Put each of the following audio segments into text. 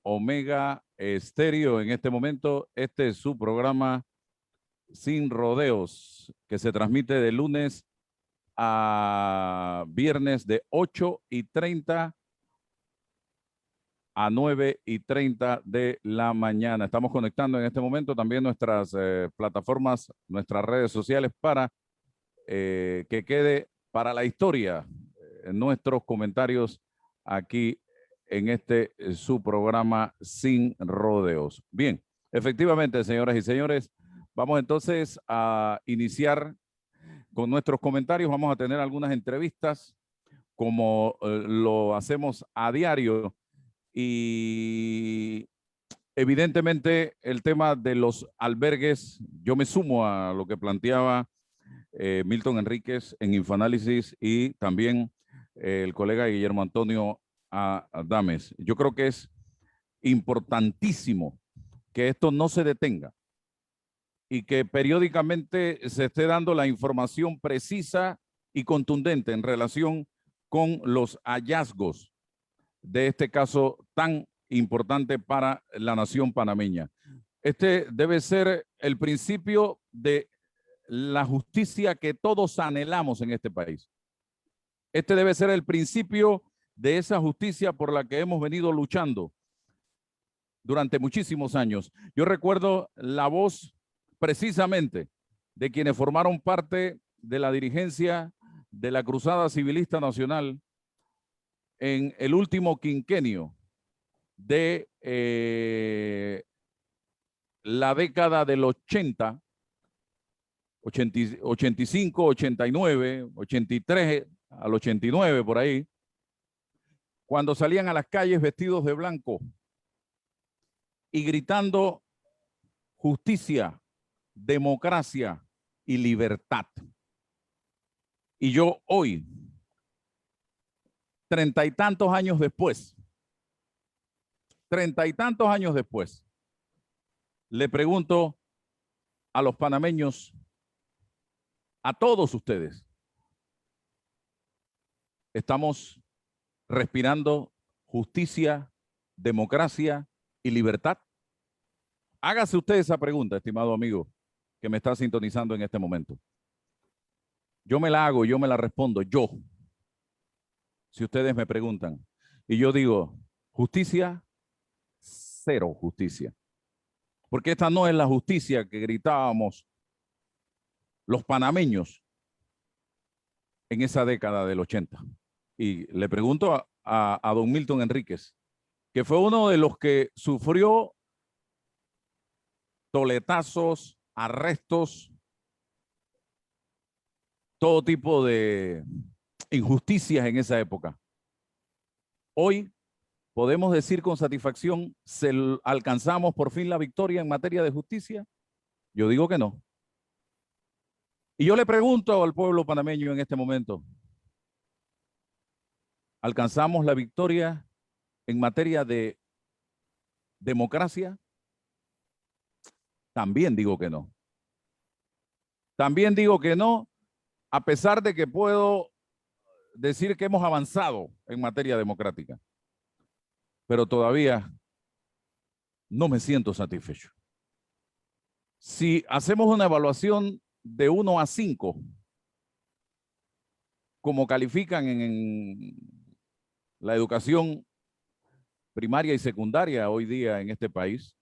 Omega Estéreo. En este momento, este es su programa Sin Rodeos, que se transmite de lunes a viernes de 8:30 a 9:30 de la mañana. Estamos conectando en este momento también nuestras plataformas, nuestras redes sociales para que quede para la historia nuestros comentarios aquí en este su programa Sin Rodeos. Bien, efectivamente, señoras y señores, vamos entonces a iniciar con nuestros comentarios. Vamos a tener algunas entrevistas como lo hacemos a diario y evidentemente el tema de los albergues, yo me sumo a lo que planteaba Milton Enríquez en Infoanálisis y también el colega Guillermo Antonio Adames. Yo creo que es importantísimo que esto no se detenga y que periódicamente se esté dando la información precisa y contundente en relación con los hallazgos de este caso tan importante para la nación panameña. Este debe ser el principio de la justicia que todos anhelamos en este país. Este debe ser el principio de esa justicia por la que hemos venido luchando durante muchísimos años. Yo recuerdo la voz precisamente de quienes formaron parte de la dirigencia de la Cruzada Civilista Nacional en el último quinquenio de la década del 80, 85, 89, 83 al 89 por ahí, cuando salían a las calles vestidos de blanco y gritando justicia, democracia y libertad. Y yo hoy, 30 y tantos años después, le pregunto a los panameños, a todos ustedes, ¿estamos respirando justicia, democracia y libertad? Hágase usted esa pregunta, estimado amigo, que me está sintonizando en este momento. Yo me la hago, yo me la respondo, yo. Si ustedes me preguntan. Y yo digo, justicia, cero justicia. Porque esta no es la justicia que gritábamos los panameños en esa década del 80. Y le pregunto a don Milton Enríquez, que fue uno de los que sufrió toletazos, arrestos, todo tipo de injusticias en esa época. Hoy podemos decir con satisfacción, ¿alcanzamos por fin la victoria en materia de justicia? Yo digo que no. Y yo le pregunto al pueblo panameño en este momento, ¿alcanzamos la victoria en materia de democracia? También digo que no. También digo que no, a pesar de que puedo decir que hemos avanzado en materia democrática. Pero todavía no me siento satisfecho. Si hacemos una evaluación de 1 a 5, como califican en la educación primaria y secundaria hoy día en este país,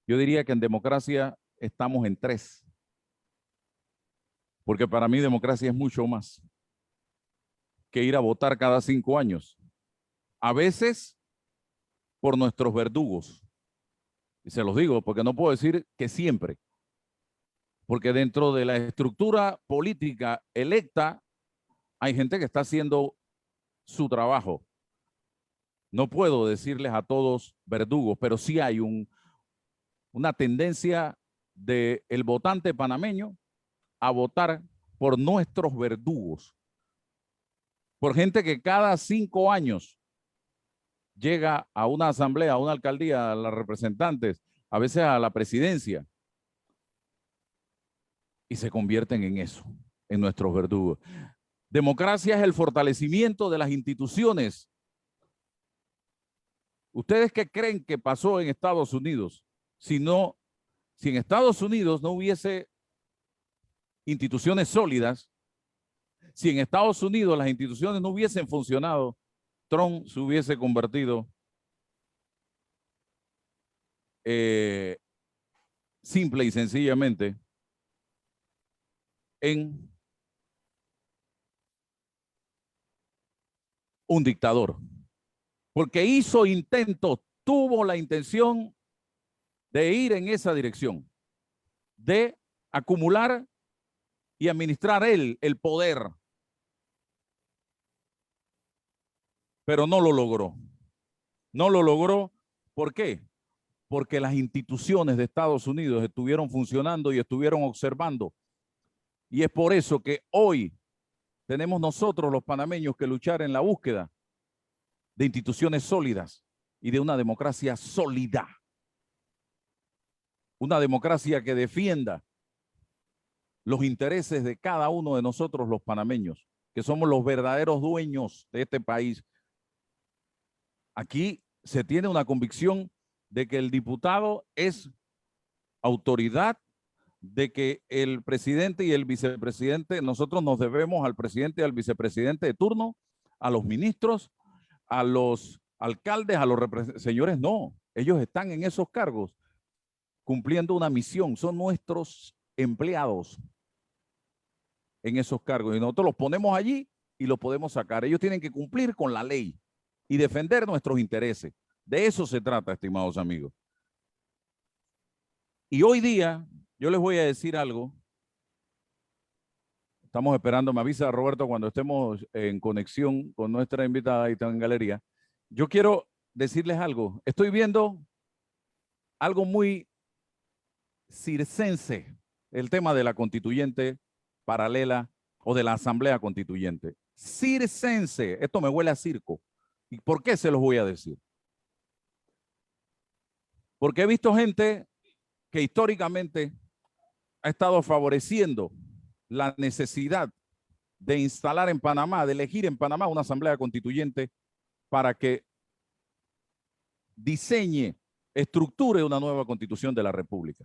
yo diría que en democracia estamos en 3. Porque para mí democracia es mucho más que ir a votar cada 5 años. A veces por nuestros verdugos. Y se los digo porque no puedo decir que siempre. Porque dentro de la estructura política electa hay gente que está haciendo su trabajo. No puedo decirles a todos verdugos, pero sí hay una tendencia del votante panameño a votar por nuestros verdugos. Por gente que cada 5 años llega a una asamblea, a una alcaldía, a los representantes, a veces a la presidencia, y se convierten en eso, en nuestros verdugos. Democracia es el fortalecimiento de las instituciones ¿Ustedes qué creen que pasó en Estados Unidos? Si en Estados Unidos no hubiese instituciones sólidas, si en Estados Unidos las instituciones no hubiesen funcionado, Trump se hubiese convertido simple y sencillamente en un dictador. Porque hizo intentos, tuvo la intención de ir en esa dirección, de acumular y administrar él el poder. Pero no lo logró. No lo logró. ¿Por qué? Porque las instituciones de Estados Unidos estuvieron funcionando y estuvieron observando. Y es por eso que hoy tenemos nosotros los panameños que luchar en la búsqueda de instituciones sólidas y de una democracia sólida. Una democracia que defienda los intereses de cada uno de nosotros los panameños, que somos los verdaderos dueños de este país. Aquí se tiene una convicción de que el diputado es autoridad, de que el presidente y el vicepresidente, nosotros nos debemos al presidente y al vicepresidente de turno, a los ministros, a los alcaldes, a los señores, no. Ellos están en esos cargos cumpliendo una misión, son nuestros empleados en esos cargos y nosotros los ponemos allí y los podemos sacar. Ellos tienen que cumplir con la ley y defender nuestros intereses. De eso se trata, estimados amigos. Y hoy día, yo les voy a decir algo. Estamos esperando, me avisa Roberto cuando estemos en conexión con nuestra invitada y está en galería. Yo quiero decirles algo. Estoy viendo algo muy circense, el tema de la constituyente paralela o de la asamblea constituyente. Circense, esto me huele a circo. ¿Y por qué se los voy a decir? Porque he visto gente que históricamente ha estado favoreciendo la necesidad de instalar en Panamá, de elegir en Panamá una asamblea constituyente para que diseñe, estructure una nueva constitución de la República.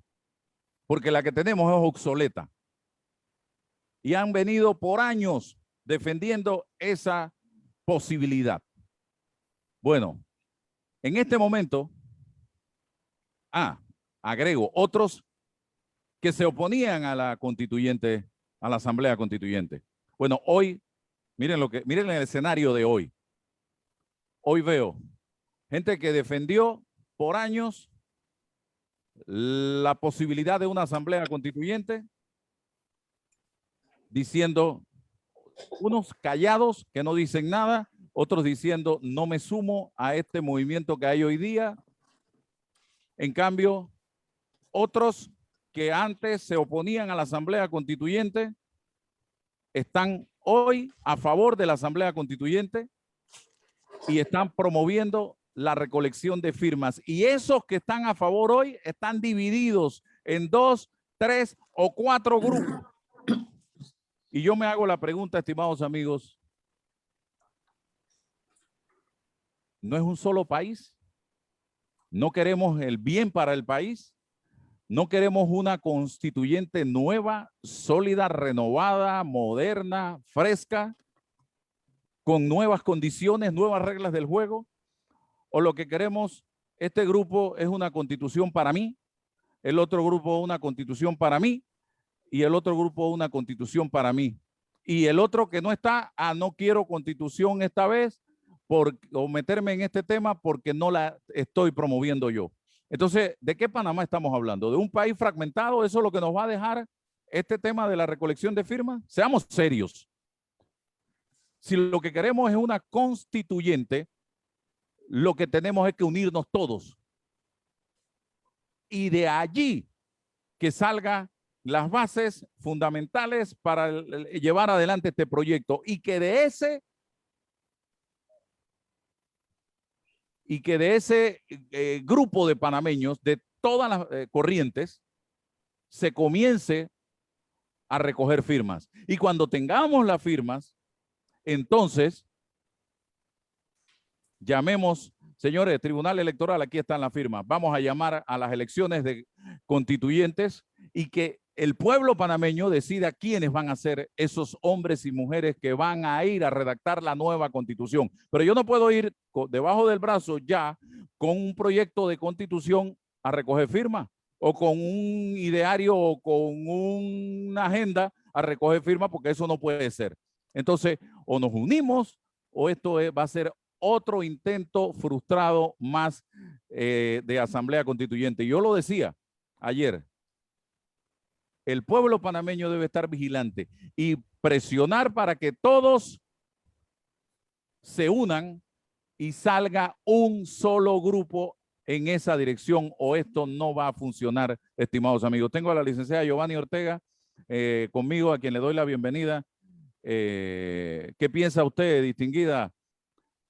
Porque la que tenemos es obsoleta. Y han venido por años defendiendo esa posibilidad. Bueno, en este momento, agrego, otros que se oponían a la constituyente, a la asamblea constituyente. Bueno, hoy, miren el escenario de hoy. Hoy veo gente que defendió por años la posibilidad de una asamblea constituyente, diciendo, unos callados que no dicen nada, otros diciendo, no me sumo a este movimiento que hay hoy día. En cambio, otros que antes se oponían a la asamblea constituyente, están hoy a favor de la asamblea constituyente y están promoviendo la recolección de firmas. Y esos que están a favor hoy están divididos en 2, 3 o 4 grupos. Y yo me hago la pregunta, estimados amigos, ¿no es un solo país? ¿No queremos el bien para el país? ¿No queremos una constituyente nueva, sólida, renovada, moderna, fresca, con nuevas condiciones, nuevas reglas del juego? ¿O lo que queremos, este grupo es una constitución para mí, el otro grupo una constitución para mí y el otro grupo una constitución para mí? Y el otro que no está, no quiero constitución esta vez o meterme en este tema porque no la estoy promoviendo yo. Entonces, ¿de qué Panamá estamos hablando? ¿De un país fragmentado? ¿Eso es lo que nos va a dejar este tema de la recolección de firmas? Seamos serios. Si lo que queremos es una constituyente, lo que tenemos es que unirnos todos. Y de allí que salgan las bases fundamentales para llevar adelante este proyecto y que de ese grupo de panameños, de todas las corrientes, se comience a recoger firmas. Y cuando tengamos las firmas, entonces llamemos señores, Tribunal Electoral, aquí están las firmas. Vamos a llamar a las elecciones de constituyentes y que el pueblo panameño decida quiénes van a ser esos hombres y mujeres que van a ir a redactar la nueva constitución. Pero yo no puedo ir debajo del brazo ya con un proyecto de constitución a recoger firmas o con un ideario o con una agenda a recoger firmas, porque eso no puede ser. Entonces, o nos unimos o esto va a ser otro intento frustrado más de asamblea constituyente. Yo lo decía ayer, el pueblo panameño debe estar vigilante y presionar para que todos se unan y salga un solo grupo en esa dirección, o esto no va a funcionar, estimados amigos. Tengo a la licenciada Giovanni Ortega conmigo, a quien le doy la bienvenida. ¿Qué piensa usted, distinguida,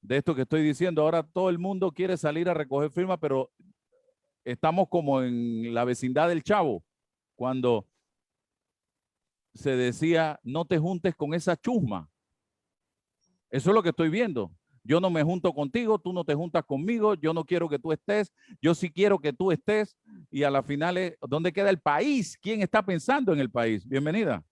de esto que estoy diciendo? Ahora todo el mundo quiere salir a recoger firmas, pero estamos como en la vecindad del Chavo, cuando se decía, no te juntes con esa chusma. Eso es lo que estoy viendo. Yo no me junto contigo, tú no te juntas conmigo, yo no quiero que tú estés, yo sí quiero que tú estés, y a la final, ¿dónde queda el país? ¿Quién está pensando en el país? Bienvenida.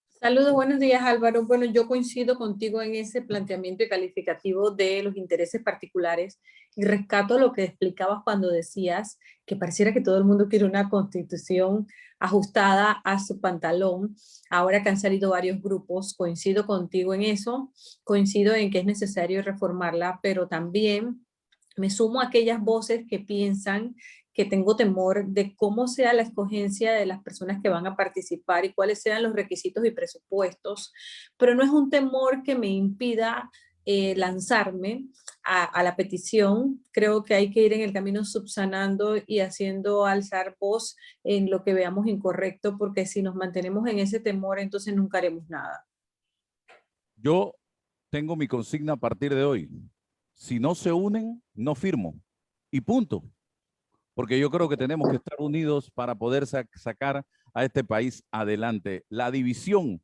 Saludos, buenos días, Álvaro. Bueno, yo coincido contigo en ese planteamiento y calificativo de los intereses particulares y rescato lo que explicabas cuando decías que pareciera que todo el mundo quiere una constitución ajustada a su pantalón. Ahora que han salido varios grupos, coincido contigo en eso, coincido en que es necesario reformarla, pero también me sumo a aquellas voces que piensan que tengo temor de cómo sea la escogencia de las personas que van a participar y cuáles sean los requisitos y presupuestos, pero no es un temor que me impida lanzarme a la petición. Creo que hay que ir en el camino subsanando y haciendo alzar voz en lo que veamos incorrecto, porque si nos mantenemos en ese temor, entonces nunca haremos nada. Yo tengo mi consigna a partir de hoy. Si no se unen, no firmo. Y punto. Porque yo creo que tenemos que estar unidos para poder sacar a este país adelante. La división,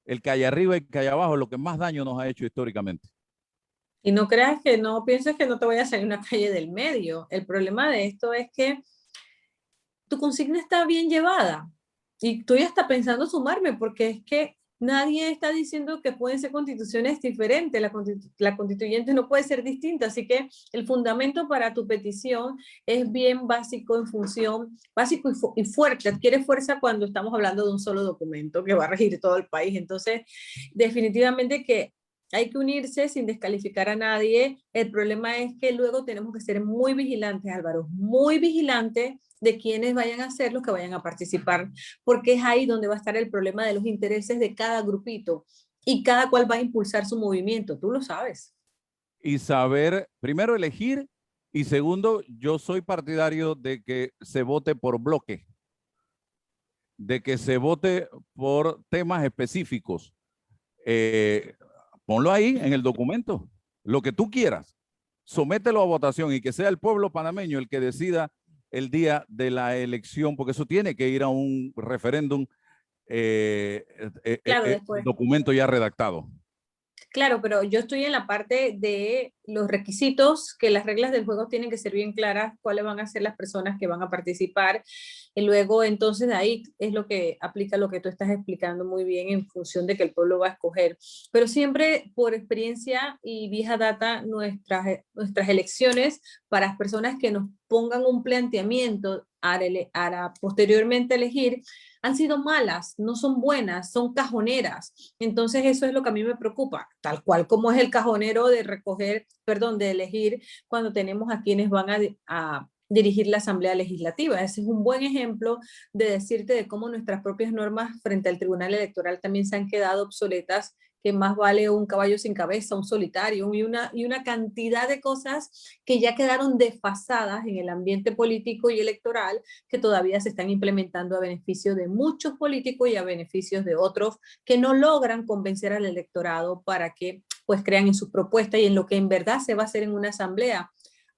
el que hay arriba y el que hay abajo, es lo que más daño nos ha hecho históricamente. Y no creas que no pienses que no te voy a salir una calle del medio. El problema de esto es que tu consigna está bien llevada y estoy hasta pensando sumarme, porque es que nadie está diciendo que pueden ser constituciones diferentes, la constituyente no puede ser distinta, así que el fundamento para tu petición es bien básico, en función, básico y fuerte, adquiere fuerza cuando estamos hablando de un solo documento que va a regir todo el país. Entonces, definitivamente que hay que unirse sin descalificar a nadie. El problema es que luego tenemos que ser muy vigilantes, Álvaro, muy vigilantes de quienes vayan a ser los que vayan a participar, porque es ahí donde va a estar el problema de los intereses de cada grupito y cada cual va a impulsar su movimiento, tú lo sabes. Y saber, primero, elegir, y segundo, yo soy partidario de que se vote por bloque, de que se vote por temas específicos. Ponlo ahí en el documento, lo que tú quieras, somételo a votación y que sea el pueblo panameño el que decida el día de la elección, porque eso tiene que ir a un referéndum, Claro, después. documento ya redactado. Claro, pero yo estoy en la parte de los requisitos, que las reglas del juego tienen que ser bien claras, cuáles van a ser las personas que van a participar, y luego entonces de ahí es lo que aplica lo que tú estás explicando muy bien en función de que el pueblo va a escoger. Pero siempre por experiencia y vieja data, nuestras elecciones para las personas que nos pongan un planteamiento a posteriormente elegir, han sido malas, no son buenas, son cajoneras. Entonces eso es lo que a mí me preocupa, tal cual como es el cajonero de de elegir cuando tenemos a quienes van a dirigir la Asamblea Legislativa. Ese es un buen ejemplo de decirte de cómo nuestras propias normas frente al Tribunal Electoral también se han quedado obsoletas, que más vale un caballo sin cabeza, un solitario y una cantidad de cosas que ya quedaron desfasadas en el ambiente político y electoral, que todavía se están implementando a beneficio de muchos políticos y a beneficios de otros que no logran convencer al electorado para que pues crean en sus propuestas y en lo que en verdad se va a hacer en una asamblea,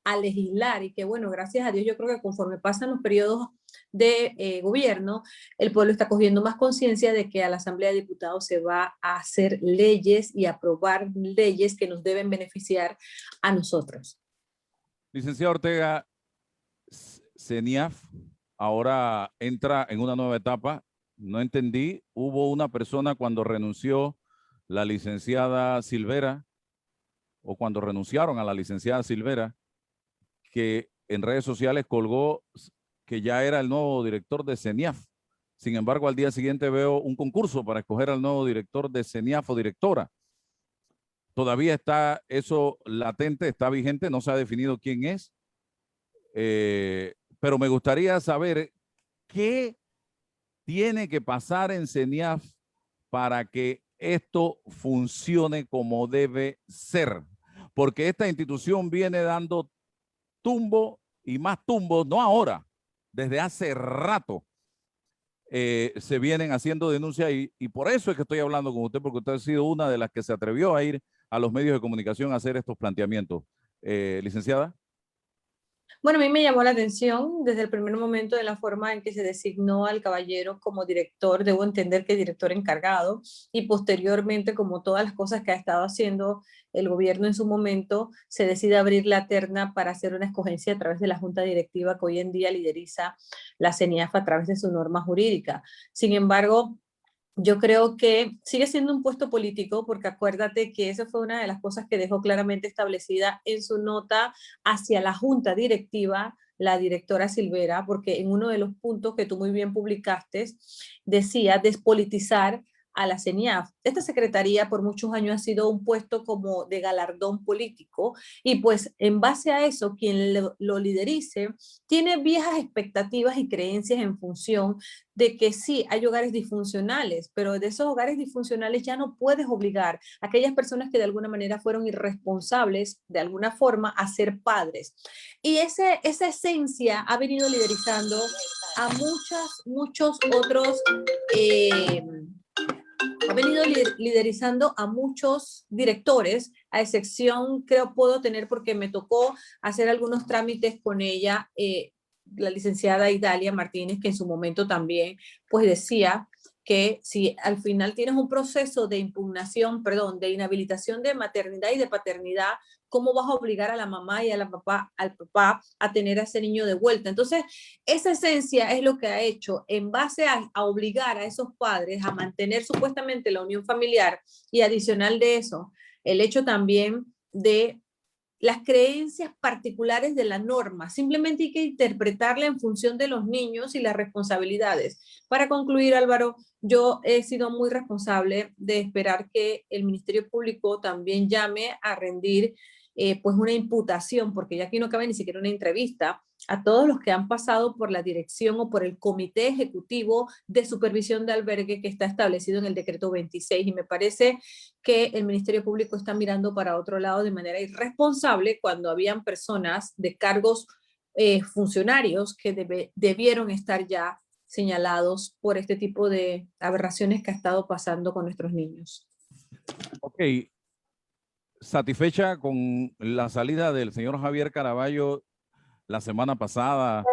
a legislar. Y que bueno, gracias a Dios, yo creo que conforme pasan los periodos de gobierno, el pueblo está cogiendo más conciencia de que a la Asamblea de Diputados se va a hacer leyes y aprobar leyes que nos deben beneficiar a nosotros. Licenciado Ortega, CENIAF ahora entra en una nueva etapa. No entendí, hubo una persona cuando renunció la licenciada Silvera, o cuando renunciaron a la licenciada Silvera, que en redes sociales colgó que ya era el nuevo director de CENIAF. Sin embargo, al día siguiente veo un concurso para escoger al nuevo director de CENIAF o directora. Todavía está eso latente, está vigente, no se ha definido quién es. Pero me gustaría saber qué tiene que pasar en CENIAF para que esto funcione como debe ser. Porque esta institución viene dando tumbo y más tumbos, no ahora, desde hace rato. Se vienen haciendo denuncias y por eso es que estoy hablando con usted, porque usted ha sido una de las que se atrevió a ir a los medios de comunicación a hacer estos planteamientos. Licenciada. Bueno, a mí me llamó la atención desde el primer momento de la forma en que se designó al caballero como director, debo entender que director encargado, y posteriormente, como todas las cosas que ha estado haciendo el gobierno en su momento, se decide abrir la terna para hacer una escogencia a través de la junta directiva que hoy en día lideriza la CENIAF a través de su norma jurídica. Sin embargo, yo creo que sigue siendo un puesto político, porque acuérdate que esa fue una de las cosas que dejó claramente establecida en su nota hacia la junta directiva, la directora Silvera, porque en uno de los puntos que tú muy bien publicaste decía despolitizar a la CENIAF. Esta secretaría por muchos años ha sido un puesto como de galardón político, y pues en base a eso quien lo liderice tiene viejas expectativas y creencias en función de que sí, hay hogares disfuncionales, pero de esos hogares disfuncionales ya no puedes obligar a aquellas personas que de alguna manera fueron irresponsables de alguna forma a ser padres. Y esa esencia ha venido liderizando a muchos otros ha venido liderizando a muchos directores, a excepción, creo, puedo tener porque me tocó hacer algunos trámites con ella, la licenciada Idalia Martínez, que en su momento también pues decía que si al final tienes un proceso de impugnación, perdón, de inhabilitación de maternidad y de paternidad, ¿cómo vas a obligar a la mamá y a la papá, al papá a tener a ese niño de vuelta? Entonces, esa esencia es lo que ha hecho en base a obligar a esos padres a mantener supuestamente la unión familiar, y adicional de eso, el hecho también de las creencias particulares de la norma. Simplemente hay que interpretarla en función de los niños y las responsabilidades. Para concluir, Álvaro, yo he sido muy responsable de esperar que el Ministerio Público también llame a rendir pues una imputación, porque ya aquí no cabe ni siquiera una entrevista, a todos los que han pasado por la dirección o por el comité ejecutivo de supervisión de albergue que está establecido en el decreto 26, y me parece que el Ministerio Público está mirando para otro lado de manera irresponsable cuando habían personas de cargos funcionarios que debieron estar ya señalados por este tipo de aberraciones que ha estado pasando con nuestros niños. Ok, satisfecha con la salida del señor Javier Caraballo la semana pasada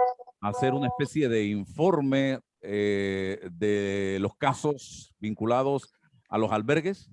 a hacer una especie de informe de los casos vinculados a los albergues.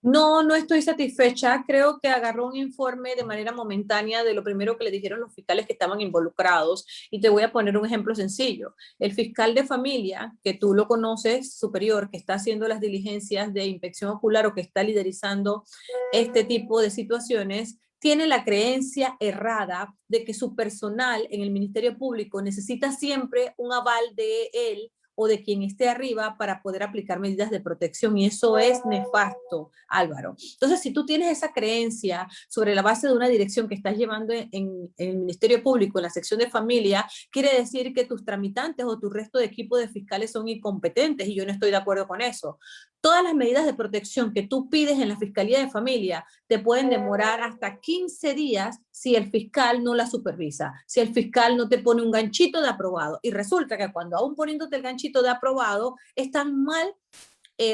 No, no estoy satisfecha. Creo que agarró un informe de manera momentánea de lo primero que le dijeron los fiscales que estaban involucrados. Y te voy a poner un ejemplo sencillo. El fiscal de familia, que tú lo conoces, superior, que está haciendo las diligencias de inspección ocular o que está liderizando este tipo de situaciones, tiene la creencia errada de que su personal en el Ministerio Público necesita siempre un aval de él o de quien esté arriba para poder aplicar medidas de protección, y eso es nefasto, Álvaro. Entonces, si tú tienes esa creencia sobre la base de una dirección que estás llevando en el Ministerio Público, en la sección de familia, quiere decir que tus tramitantes o tu resto de equipo de fiscales son incompetentes, y yo no estoy de acuerdo con eso. Todas las medidas de protección que tú pides en la Fiscalía de Familia te pueden demorar hasta 15 días si el fiscal no la supervisa, si el fiscal no te pone un ganchito de aprobado. Y resulta que cuando aún poniéndote el ganchito de aprobado, están mal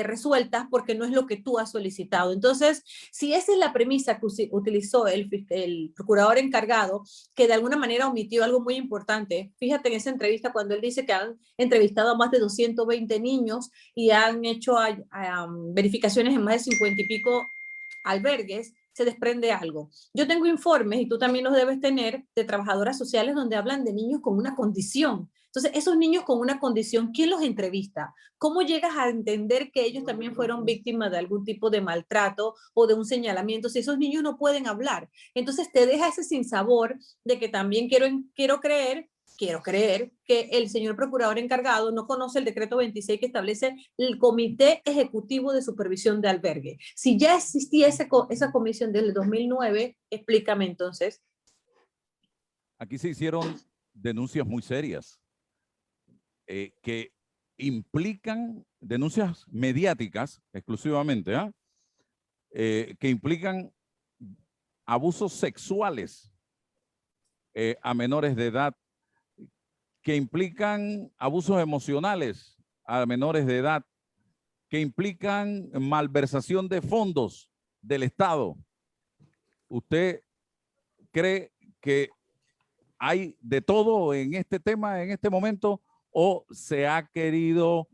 resueltas porque no es lo que tú has solicitado. Entonces, si esa es la premisa que utilizó el procurador encargado, que de alguna manera omitió algo muy importante, fíjate en esa entrevista cuando él dice que han entrevistado a más de 220 niños y han hecho verificaciones en más de 50 y pico albergues, se desprende algo. Yo tengo informes, y tú también los debes tener, de trabajadoras sociales donde hablan de niños con una condición. Entonces, esos niños con una condición, ¿quién los entrevista? ¿Cómo llegas a entender que ellos también fueron víctimas de algún tipo de maltrato o de un señalamiento si esos niños no pueden hablar? Entonces, te deja ese sinsabor de que también quiero creer que el señor procurador encargado no conoce el decreto 26 que establece el Comité Ejecutivo de Supervisión de Albergue. Si ya existía esa comisión desde el 2009, explícame entonces. Aquí se hicieron denuncias muy serias que implican, denuncias mediáticas exclusivamente, que implican abusos sexuales a menores de edad, que implican abusos emocionales a menores de edad, que implican malversación de fondos del Estado. ¿Usted cree que hay de todo en este tema, en este momento, o se ha querido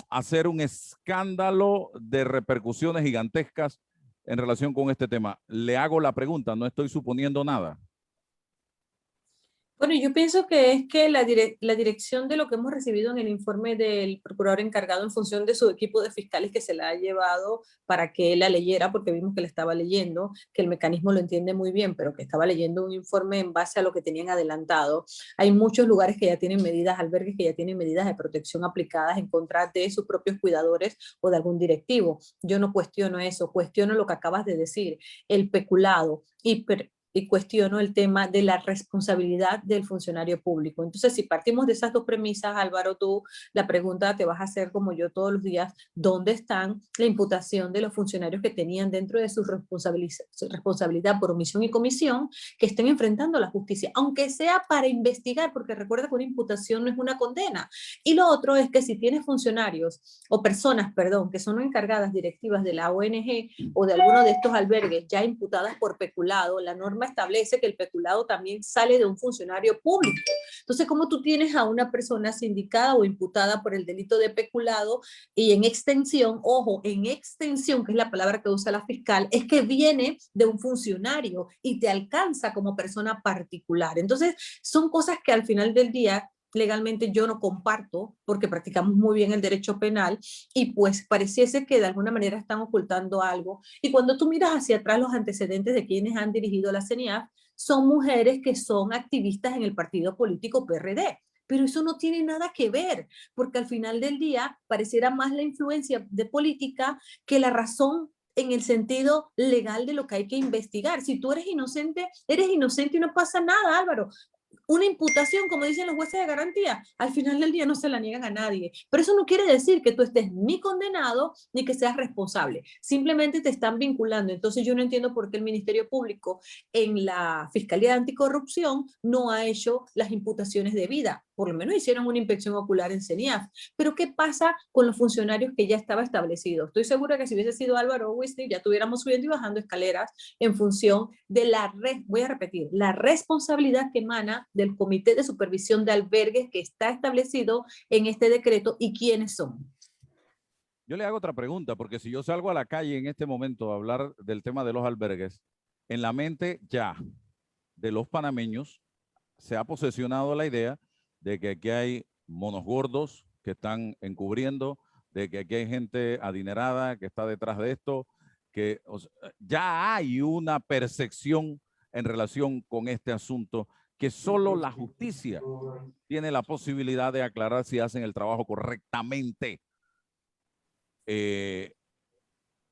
hacer un escándalo de repercusiones gigantescas en relación con este tema? Le hago la pregunta, no estoy suponiendo nada. Bueno, yo pienso que es que la dirección de lo que hemos recibido en el informe del procurador encargado en función de su equipo de fiscales que se la ha llevado para que él la leyera, porque vimos que la estaba leyendo, que el mecanismo lo entiende muy bien, pero que estaba leyendo un informe en base a lo que tenían adelantado. Hay muchos lugares que ya tienen medidas, albergues que ya tienen medidas de protección aplicadas en contra de sus propios cuidadores o de algún directivo. Yo no cuestiono eso, cuestiono lo que acabas de decir, el peculado y cuestiono el tema de la responsabilidad del funcionario público. Entonces, si partimos de esas dos premisas, Álvaro, tú la pregunta te vas a hacer como yo todos los días, ¿dónde están la imputación de los funcionarios que tenían dentro de su responsabilidad por omisión y comisión que estén enfrentando la justicia? Aunque sea para investigar, porque recuerda que una imputación no es una condena. Y lo otro es que si tienes funcionarios o personas, perdón, que son encargadas directivas de la ONG o de alguno de estos albergues ya imputadas por peculado, la norma establece que el peculado también sale de un funcionario público. Entonces, ¿cómo tú tienes a una persona sindicada o imputada por el delito de peculado y en extensión, ojo, en extensión, que es la palabra que usa la fiscal, es que viene de un funcionario y te alcanza como persona particular? Entonces, son cosas que al final del día legalmente yo no comparto porque practicamos muy bien el derecho penal y pues pareciese que de alguna manera están ocultando algo. Y cuando tú miras hacia atrás los antecedentes de quienes han dirigido la CENIAF, son mujeres que son activistas en el partido político PRD. Pero eso no tiene nada que ver, porque al final del día pareciera más la influencia de política que la razón en el sentido legal de lo que hay que investigar. Si tú eres inocente y no pasa nada, Álvaro. Una imputación, como dicen los jueces de garantía, al final del día no se la niegan a nadie. Pero eso no quiere decir que tú estés ni condenado ni que seas responsable. Simplemente te están vinculando. Entonces yo no entiendo por qué el Ministerio Público en la Fiscalía de Anticorrupción no ha hecho las imputaciones debidas. Por lo menos hicieron una inspección ocular en CENIAF. Pero ¿qué pasa con los funcionarios que ya estaba establecido? Estoy segura que si hubiese sido Álvaro Wisnik ya tuviéramos subiendo y bajando escaleras en función de voy a repetir, la responsabilidad que emana del Comité de Supervisión de Albergues que está establecido en este decreto y quiénes son. Yo le hago otra pregunta, porque si yo salgo a la calle en este momento a hablar del tema de los albergues, en la mente ya de los panameños se ha posesionado la idea de que aquí hay monos gordos que están encubriendo, de que aquí hay gente adinerada que está detrás de esto, que ya hay una percepción en relación con este asunto que solo la justicia tiene la posibilidad de aclarar si hacen el trabajo correctamente. ¿Qué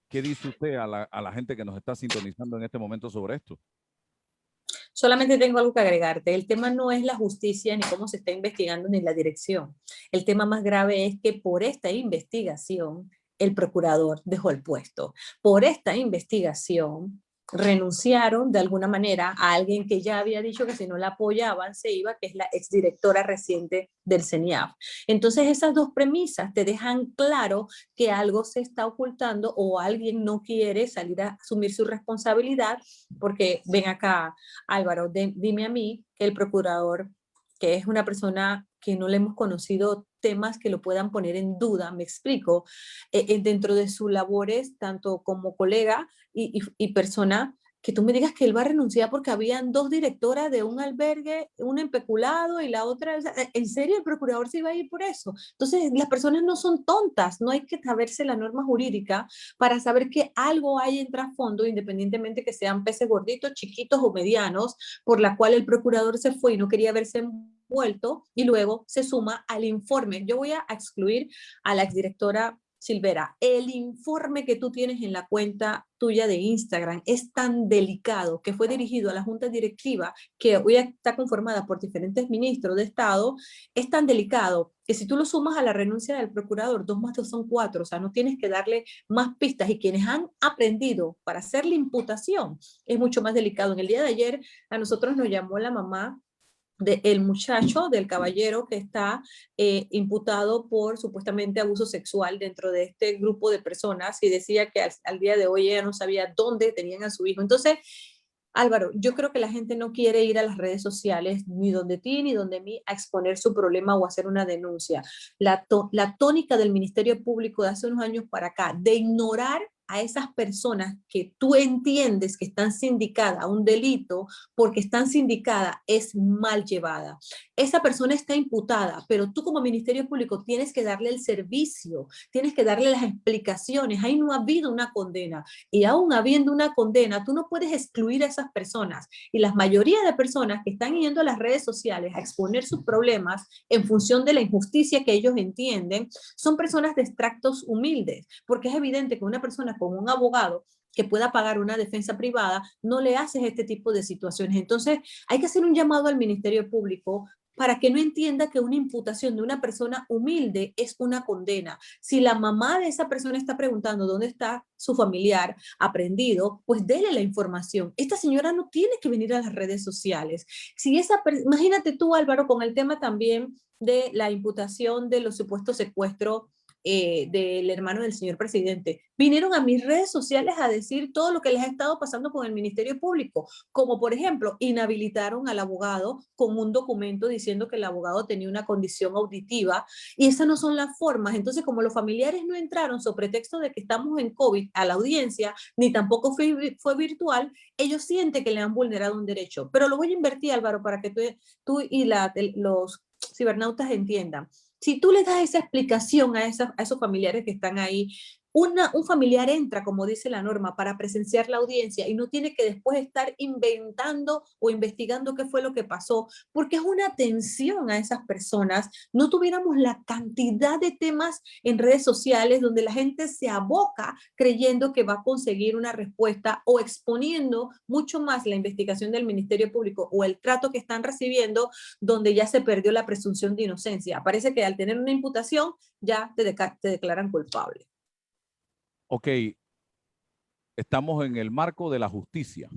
dice usted a la gente que nos está sintonizando en este momento sobre esto? Solamente tengo algo que agregarte. El tema no es la justicia ni cómo se está investigando ni la dirección. El tema más grave es que por esta investigación el procurador dejó el puesto. Por esta investigación renunciaron de alguna manera a alguien que ya había dicho que si no la apoyaban se iba, que es la exdirectora reciente del CENIAF. Entonces esas dos premisas te dejan claro que algo se está ocultando o alguien no quiere salir a asumir su responsabilidad, porque ven acá, Álvaro, dime a mí que el procurador que es una persona que no le hemos conocido temas que lo puedan poner en duda, me explico, dentro de sus labores, tanto como colega y persona, que tú me digas que él va a renunciar porque habían dos directoras de un albergue, un empeculado y la otra, o sea, ¿en serio el procurador se iba a ir por eso? Entonces, las personas no son tontas, no hay que saberse la norma jurídica para saber que algo hay en trasfondo, independientemente que sean peces gorditos, chiquitos o medianos, por la cual el procurador se fue y no quería verse envuelto, y luego se suma al informe. Yo voy a excluir a la exdirectora Silvera. El informe que tú tienes en la cuenta tuya de Instagram es tan delicado, que fue dirigido a la junta directiva, que hoy está conformada por diferentes ministros de Estado, es tan delicado que si tú lo sumas a la renuncia del procurador, 2 más 2 son 4, o sea, no tienes que darle más pistas, y quienes han aprendido para hacer la imputación es mucho más delicado. En el día de ayer a nosotros nos llamó la mamá del muchacho, del caballero que está imputado por supuestamente abuso sexual dentro de este grupo de personas, y decía que al día de hoy ella no sabía dónde tenían a su hijo. Entonces, Álvaro, yo creo que la gente no quiere ir a las redes sociales, ni donde ti ni donde mí, a exponer su problema o hacer una denuncia. La tónica del Ministerio Público de hace unos años para acá, de ignorar a esas personas que tú entiendes que están sindicadas a un delito porque están sindicadas, es mal llevada. Esa persona está imputada, pero tú como Ministerio Público tienes que darle el servicio, tienes que darle las explicaciones. Ahí no ha habido una condena, y aún habiendo una condena, tú no puedes excluir a esas personas. Y la mayoría de personas que están yendo a las redes sociales a exponer sus problemas en función de la injusticia que ellos entienden, son personas de extractos humildes, porque es evidente que una persona con un abogado que pueda pagar una defensa privada, no le haces este tipo de situaciones. Entonces, hay que hacer un llamado al Ministerio Público para que no entienda que una imputación de una persona humilde es una condena. Si la mamá de esa persona está preguntando dónde está su familiar aprendido, pues dele la información. Esta señora no tiene que venir a las redes sociales. Si imagínate tú, Álvaro, con el tema también de la imputación de los supuestos secuestros del hermano del señor presidente. Vinieron a mis redes sociales a decir todo lo que les ha estado pasando con el Ministerio Público, como por ejemplo, inhabilitaron al abogado con un documento diciendo que el abogado tenía una condición auditiva, y esas no son las formas. Entonces, como los familiares no entraron sobre pretexto de que estamos en COVID a la audiencia, ni tampoco fue virtual, ellos sienten que le han vulnerado un derecho. Pero lo voy a invertir, Álvaro, para que tú y los cibernautas entiendan. Si tú le das esa explicación a esos familiares que están ahí, un familiar entra, como dice la norma, para presenciar la audiencia, y no tiene que después estar inventando o investigando qué fue lo que pasó, porque es una atención a esas personas. No tuviéramos la cantidad de temas en redes sociales donde la gente se aboca creyendo que va a conseguir una respuesta, o exponiendo mucho más la investigación del Ministerio Público o el trato que están recibiendo, donde ya se perdió la presunción de inocencia. Parece que al tener una imputación ya te declaran culpable. Ok, estamos en el marco de la justicia.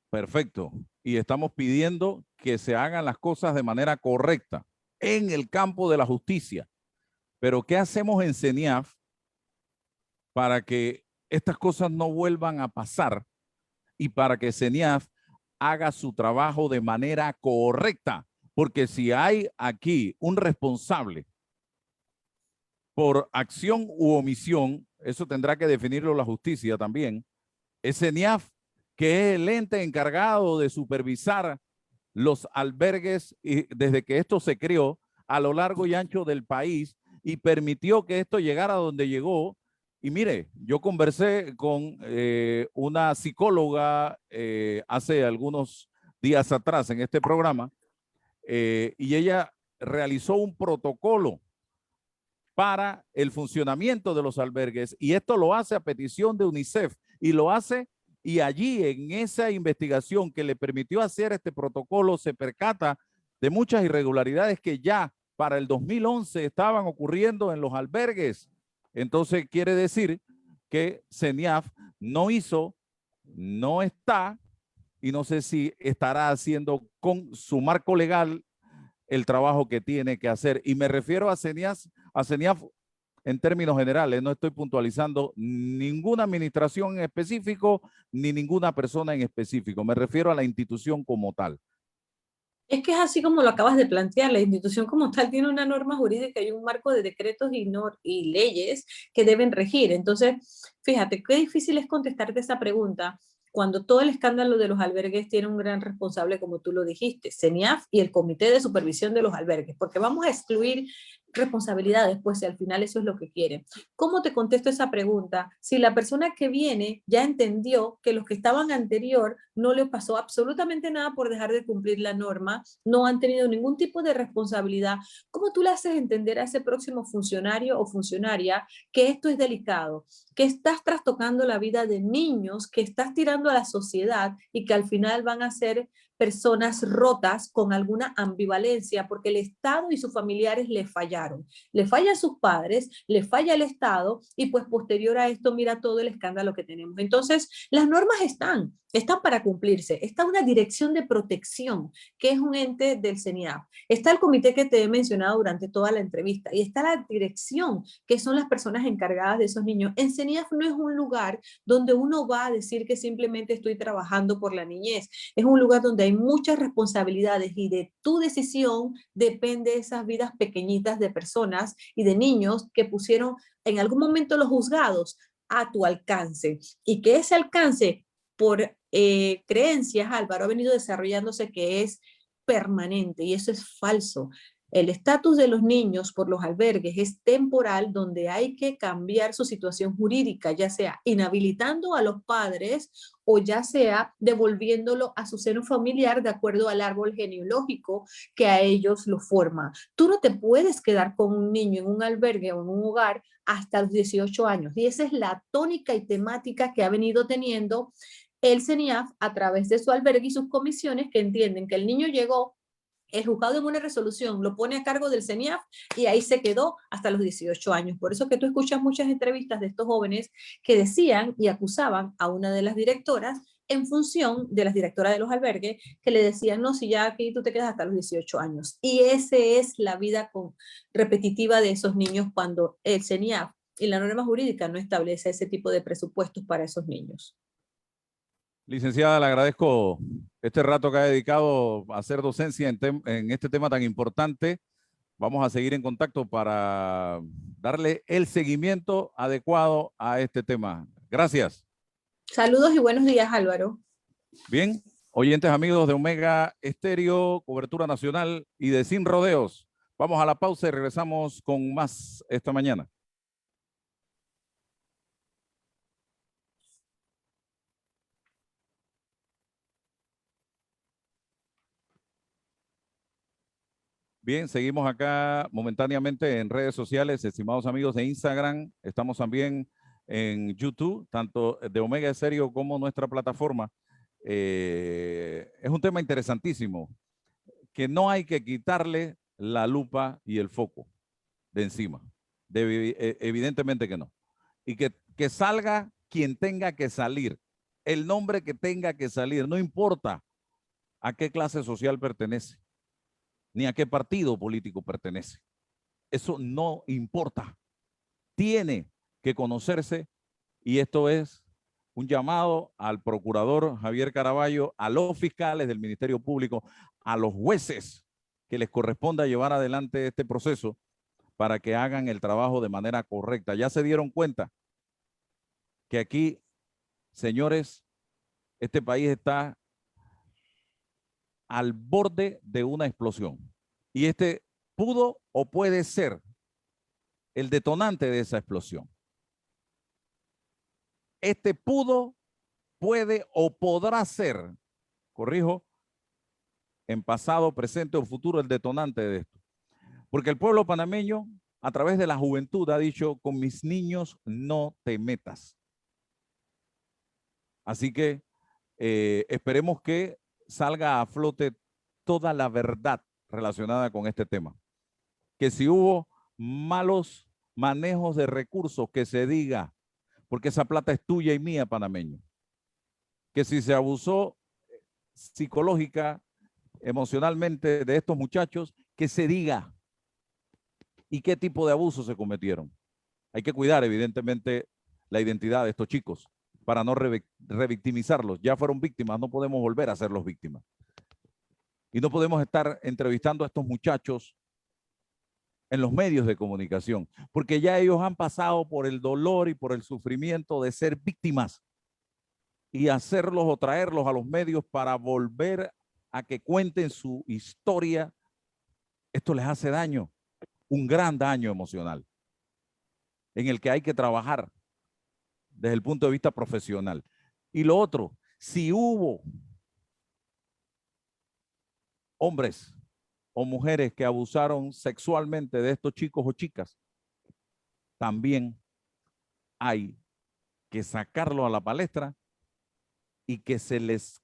Perfecto. Y estamos pidiendo que se hagan las cosas de manera correcta en el campo de la justicia. Pero ¿qué hacemos en CENIAF para que estas cosas no vuelvan a pasar y para que CENIAF haga su trabajo de manera correcta? Porque si hay aquí un responsable por acción u omisión, eso tendrá que definirlo la justicia también, es CENIAF, que es el ente encargado de supervisar los albergues desde que esto se creó a lo largo y ancho del país, y permitió que esto llegara a donde llegó. Y mire, yo conversé con una psicóloga hace algunos días atrás en este programa, y ella realizó un protocolo para el funcionamiento de los albergues, y esto lo hace a petición de UNICEF, y lo hace, y allí en esa investigación que le permitió hacer este protocolo se percata de muchas irregularidades que ya para el 2011 estaban ocurriendo en los albergues. Entonces quiere decir que CENIAF no hizo, no está, y no sé si estará haciendo con su marco legal el trabajo que tiene que hacer. Y me refiero a CENIAF en términos generales, no estoy puntualizando ninguna administración en específico ni ninguna persona en específico, me refiero a la institución como tal. Es que es así como lo acabas de plantear, la institución como tal tiene una norma jurídica y un marco de decretos y leyes que deben regir. Entonces, fíjate, qué difícil es contestarte esa pregunta cuando todo el escándalo de los albergues tiene un gran responsable, como tú lo dijiste, CENIAF y el Comité de Supervisión de los Albergues, porque vamos a excluir responsabilidades, pues si al final eso es lo que quieren. ¿Cómo te contesto esa pregunta? Si la persona que viene ya entendió que los que estaban anterior no le pasó absolutamente nada por dejar de cumplir la norma, no han tenido ningún tipo de responsabilidad, ¿cómo tú le haces entender a ese próximo funcionario o funcionaria que esto es delicado, que estás trastocando la vida de niños, que estás tirando a la sociedad y que al final van a ser personas rotas con alguna ambivalencia porque el Estado y sus familiares le fallaron? Le fallan sus padres, le falla el Estado y pues posterior a esto mira todo el escándalo que tenemos. Entonces, las normas están para cumplirse. Está una dirección de protección, que es un ente del CENIAF. Está el comité que te he mencionado durante toda la entrevista y está la dirección, que son las personas encargadas de esos niños. En CENIAF no es un lugar donde uno va a decir que simplemente estoy trabajando por la niñez. Es un lugar donde hay muchas responsabilidades y de tu decisión depende esas vidas pequeñitas de personas y de niños que pusieron en algún momento los juzgados a tu alcance y que ese alcance por creencias, Álvaro, ha venido desarrollándose que es permanente y eso es falso. El estatus de los niños por los albergues es temporal, donde hay que cambiar su situación jurídica, ya sea inhabilitando a los padres o ya sea devolviéndolo a su seno familiar de acuerdo al árbol genealógico que a ellos lo forma. Tú no te puedes quedar con un niño en un albergue o en un hogar hasta los 18 años. Y esa es la tónica y temática que ha venido teniendo el CENIAF a través de su albergue y sus comisiones, que entienden que el niño llegó, el juzgado en una resolución lo pone a cargo del CENIAF y ahí se quedó hasta los 18 años. Por eso que tú escuchas muchas entrevistas de estos jóvenes que decían y acusaban a una de las directoras en función de las directoras de los albergues que le decían, no, si ya aquí tú te quedas hasta los 18 años. Y esa es la vida repetitiva de esos niños cuando el CENIAF y la norma jurídica no establece ese tipo de presupuestos para esos niños. Licenciada, le agradezco este rato que ha dedicado a hacer docencia en este tema tan importante. Vamos a seguir en contacto para darle el seguimiento adecuado a este tema. Gracias. Saludos y buenos días, Álvaro. Bien, oyentes amigos de Omega Estéreo, cobertura nacional y de Sin Rodeos. Vamos a la pausa y regresamos con más esta mañana. Bien, seguimos acá momentáneamente en redes sociales, estimados amigos de Instagram. Estamos también en YouTube, tanto de Omega Estéreo como nuestra plataforma. Es un tema interesantísimo, que no hay que quitarle la lupa y el foco de encima. Evidentemente que no. Y que salga quien tenga que salir, el nombre que tenga que salir, no importa a qué clase social pertenece, ni a qué partido político pertenece. Eso no importa. Tiene que conocerse y esto es un llamado al procurador Javier Caraballo, a los fiscales del Ministerio Público, a los jueces que les corresponda llevar adelante este proceso para que hagan el trabajo de manera correcta. Ya se dieron cuenta que aquí, señores, este país está al borde de una explosión. Y este pudo o puede ser el detonante de esa explosión. Este pudo, puede o podrá ser, corrijo, en pasado, presente o futuro, el detonante de esto. Porque el pueblo panameño, a través de la juventud, ha dicho, con mis niños no te metas. Así que esperemos que salga a flote toda la verdad relacionada con este tema. Que si hubo malos manejos de recursos, que se diga, porque esa plata es tuya y mía, panameño. Que si se abusó psicológica, emocionalmente de estos muchachos, que se diga y qué tipo de abusos se cometieron. Hay que cuidar, evidentemente, la identidad de estos chicos para no revictimizarlos. Ya fueron víctimas, no podemos volver a serlos víctimas. Y no podemos estar entrevistando a estos muchachos en los medios de comunicación, porque ya ellos han pasado por el dolor y por el sufrimiento de ser víctimas, y hacerlos o traerlos a los medios para volver a que cuenten su historia, esto les hace daño, un gran daño emocional, en el que hay que trabajar desde el punto de vista profesional. Y lo otro, si hubo hombres o mujeres que abusaron sexualmente de estos chicos o chicas, también hay que sacarlo a la palestra y que se les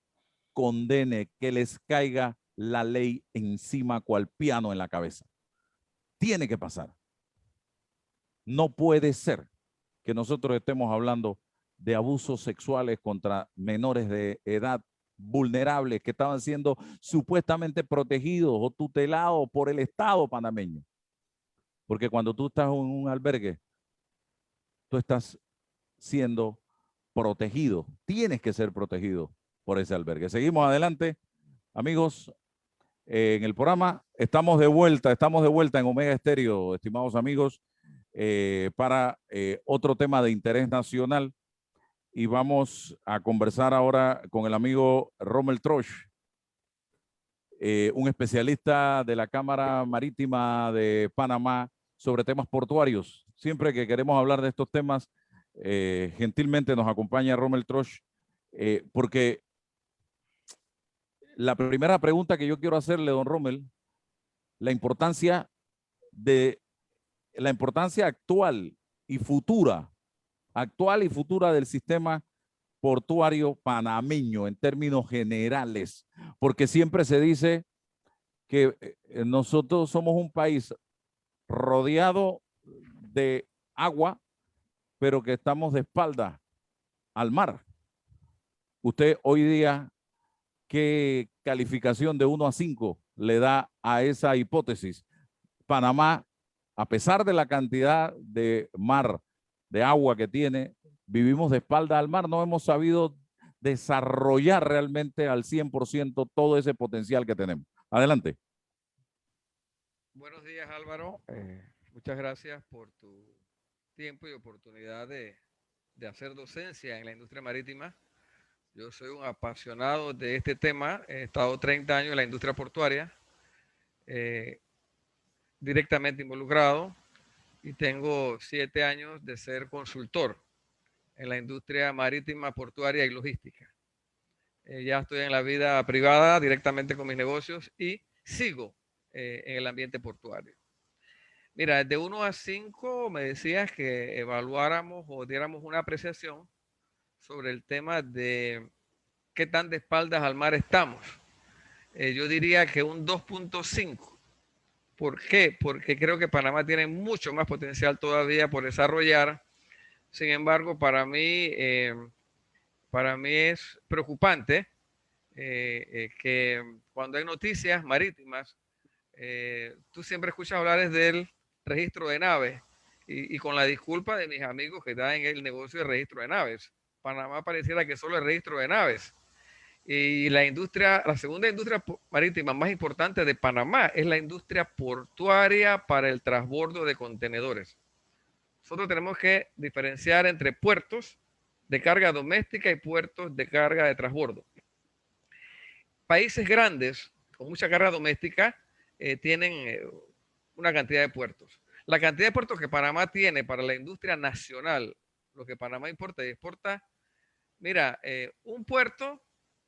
condene, que les caiga la ley encima cual piano en la cabeza. Tiene que pasar. No puede ser que nosotros estemos hablando de abusos sexuales contra menores de edad vulnerables que estaban siendo supuestamente protegidos o tutelados por el Estado panameño. Porque cuando tú estás en un albergue, tú estás siendo protegido, tienes que ser protegido por ese albergue. Seguimos adelante, amigos, en el programa. Estamos de vuelta en Omega Estéreo, estimados amigos, para otro tema de interés nacional. Y vamos a conversar ahora con el amigo Rommel Troch, un especialista de la Cámara Marítima de Panamá sobre temas portuarios. Siempre que queremos hablar de estos temas, gentilmente nos acompaña Rommel Troch, porque la primera pregunta que yo quiero hacerle, don Rommel, la importancia actual y futura del sistema portuario panameño en términos generales, porque siempre se dice que nosotros somos un país rodeado de agua, pero que estamos de espalda al mar. Usted hoy día, ¿qué calificación de 1 a 5 le da a esa hipótesis? Panamá, a pesar de la cantidad de mar, de agua que tiene, vivimos de espalda al mar, no hemos sabido desarrollar realmente al 100% todo ese potencial que tenemos. Adelante. Buenos días, Álvaro. Muchas gracias por tu tiempo y oportunidad de hacer docencia en la industria marítima. Yo soy un apasionado de este tema. He estado 30 años en la industria portuaria, directamente involucrado, y tengo 7 años de ser consultor en la industria marítima, portuaria y logística. Ya estoy en la vida privada directamente con mis negocios y sigo en el ambiente portuario. Mira, de 1 a 5 me decías que evaluáramos o diéramos una apreciación sobre el tema de qué tan de espaldas al mar estamos. Yo diría que un 2.5. ¿Por qué? Porque creo que Panamá tiene mucho más potencial todavía por desarrollar. Sin embargo, para mí es preocupante que cuando hay noticias marítimas, tú siempre escuchas hablar del registro de naves y con la disculpa de mis amigos que están en el negocio de registro de naves. Panamá pareciera que solo es registro de naves. Y la segunda industria marítima más importante de Panamá es la industria portuaria para el transbordo de contenedores. Nosotros tenemos que diferenciar entre puertos de carga doméstica y puertos de carga de transbordo. Países grandes con mucha carga doméstica tienen una cantidad de puertos. La cantidad de puertos que Panamá tiene para la industria nacional, lo que Panamá importa y exporta, mira, un puerto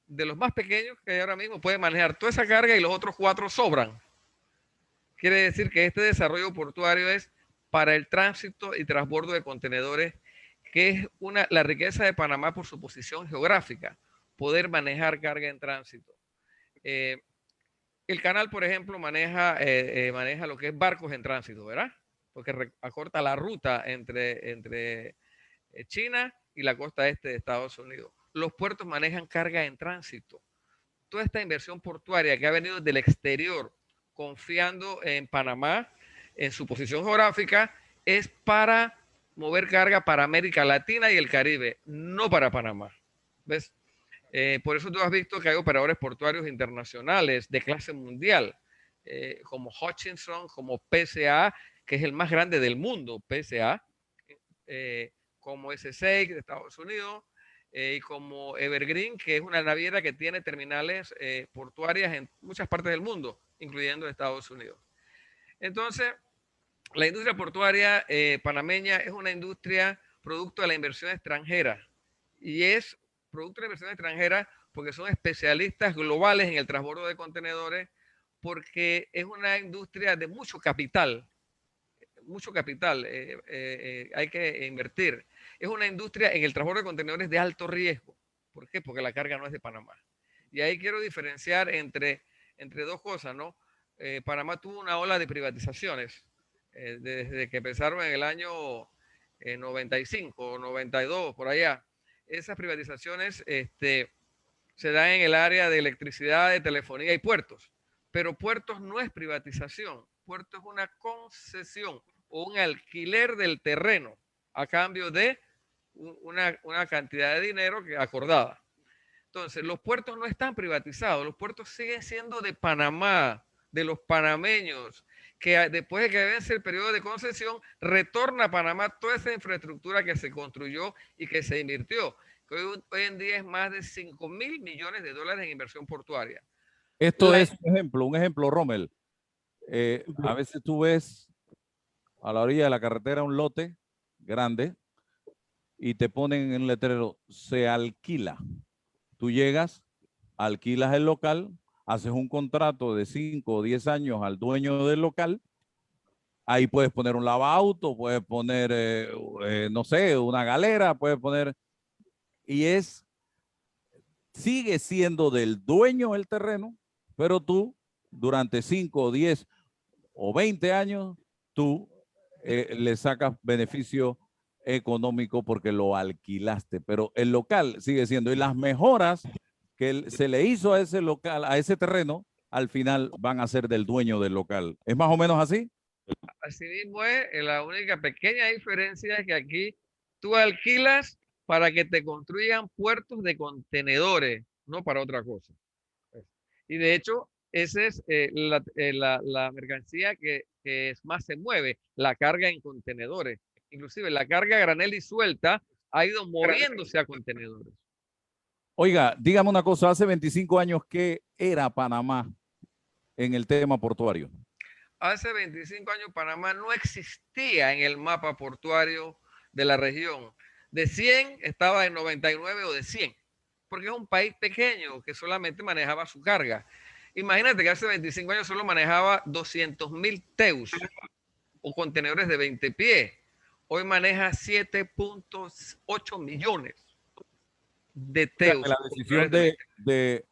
de los más pequeños que hay ahora mismo puede manejar toda esa carga y los otros 4 sobran. Quiere decir que este desarrollo portuario es para el tránsito y transbordo de contenedores, que es la riqueza de Panamá por su posición geográfica, poder manejar carga en tránsito. El canal, por ejemplo, maneja lo que es barcos en tránsito, ¿verdad? Porque acorta la ruta entre China y la costa este de Estados Unidos. Los puertos manejan carga en tránsito. Toda esta inversión portuaria que ha venido del exterior, confiando en Panamá, en su posición geográfica, es para mover carga para América Latina y el Caribe, no para Panamá. ¿Ves? Por eso tú has visto que hay operadores portuarios internacionales de clase mundial, como Hutchinson, como PSA, que es el más grande del mundo, PSA, como S6 de Estados Unidos, y como Evergreen, que es una naviera que tiene terminales portuarias en muchas partes del mundo, incluyendo Estados Unidos. Entonces, la industria portuaria panameña es una industria producto de la inversión extranjera, y es producto de la inversión extranjera porque son especialistas globales en el transbordo de contenedores, porque es una industria de mucho capital, hay que invertir. Es una industria en el transbordo de contenedores de alto riesgo. ¿Por qué? Porque la carga no es de Panamá. Y ahí quiero diferenciar entre dos cosas, ¿no? Panamá tuvo una ola de privatizaciones desde que empezaron en el año 95 o 92, por allá. Esas privatizaciones se dan en el área de electricidad, de telefonía y puertos. Pero puertos no es privatización. Puerto es una concesión o un alquiler del terreno a cambio de una cantidad de dinero acordada. Entonces, los puertos no están privatizados, los puertos siguen siendo de Panamá, de los panameños, que después de que vence el periodo de concesión, retorna a Panamá toda esa infraestructura que se construyó y que se invirtió, que hoy en día es más de 5.000 millones de dólares en inversión portuaria. Esto es un ejemplo, Rommel. A veces tú ves a la orilla de la carretera un lote grande y te ponen en un letrero, se alquila. Tú llegas, alquilas el local, haces un contrato de 5 o 10 años al dueño del local. Ahí puedes poner un lavauto, puedes poner, no sé, una galera, puedes poner, y sigue siendo del dueño el terreno, pero tú durante 5 o 10 o 20 años, tú le sacas beneficio económico porque lo alquilaste, pero el local sigue siendo, y las mejoras que se le hizo a ese local, a ese terreno, al final van a ser del dueño del local. ¿Es más o menos así? Así mismo es, la única pequeña diferencia es que aquí tú alquilas para que te construyan puertos de contenedores, no para otra cosa. Y de hecho, esa es la mercancía que más se mueve, la carga en contenedores. Inclusive la carga a granel y suelta ha ido moviéndose a contenedores. Oiga, dígame una cosa, hace 25 años, ¿qué era Panamá en el tema portuario? Hace 25 años Panamá no existía en el mapa portuario de la región. De 100 estaba en 99 o de 100, porque es un país pequeño que solamente manejaba su carga. Imagínate que hace 25 años solo manejaba 200.000 teus o contenedores de 20 pies. Hoy maneja 7.8 millones de teus. O sea, la decisión de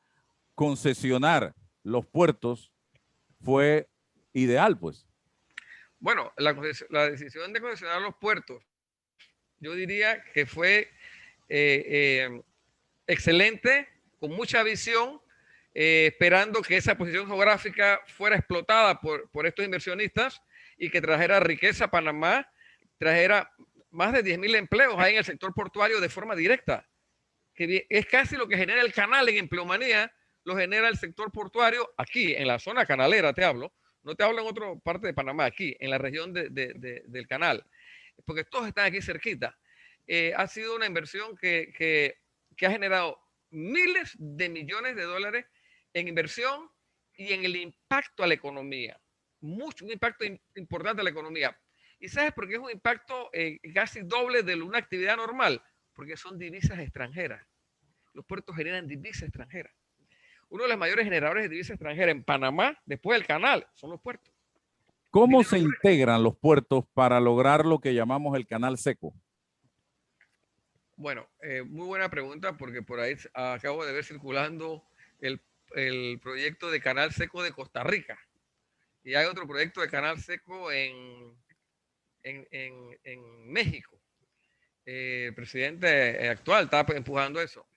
concesionar los puertos fue ideal, pues. Bueno, la decisión de concesionar los puertos, yo diría que fue excelente, con mucha visión, esperando que esa posición geográfica fuera explotada por estos inversionistas y que trajera riqueza a Panamá, trajera más de 10.000 empleos ahí en el sector portuario de forma directa, que es casi lo que genera el canal en empleomanía, lo genera el sector portuario aquí, en la zona canalera te hablo, no te hablo en otra parte de Panamá, aquí, en la región del canal, porque todos están aquí cerquita. Ha sido una inversión que ha generado miles de millones de dólares en inversión y en el impacto a la economía. Un impacto importante a la economía. ¿Y sabes por qué es un impacto casi doble de una actividad normal? Porque son divisas extranjeras. Los puertos generan divisas extranjeras. Uno de los mayores generadores de divisas extranjeras en Panamá, después del canal, son los puertos. ¿Cómo se integran los puertos para lograr lo que llamamos el canal seco? Bueno, muy buena pregunta, porque por ahí acabo de ver circulando el proyecto de canal seco de Costa Rica. Y hay otro proyecto de canal seco en México. El presidente actual está empujando eso.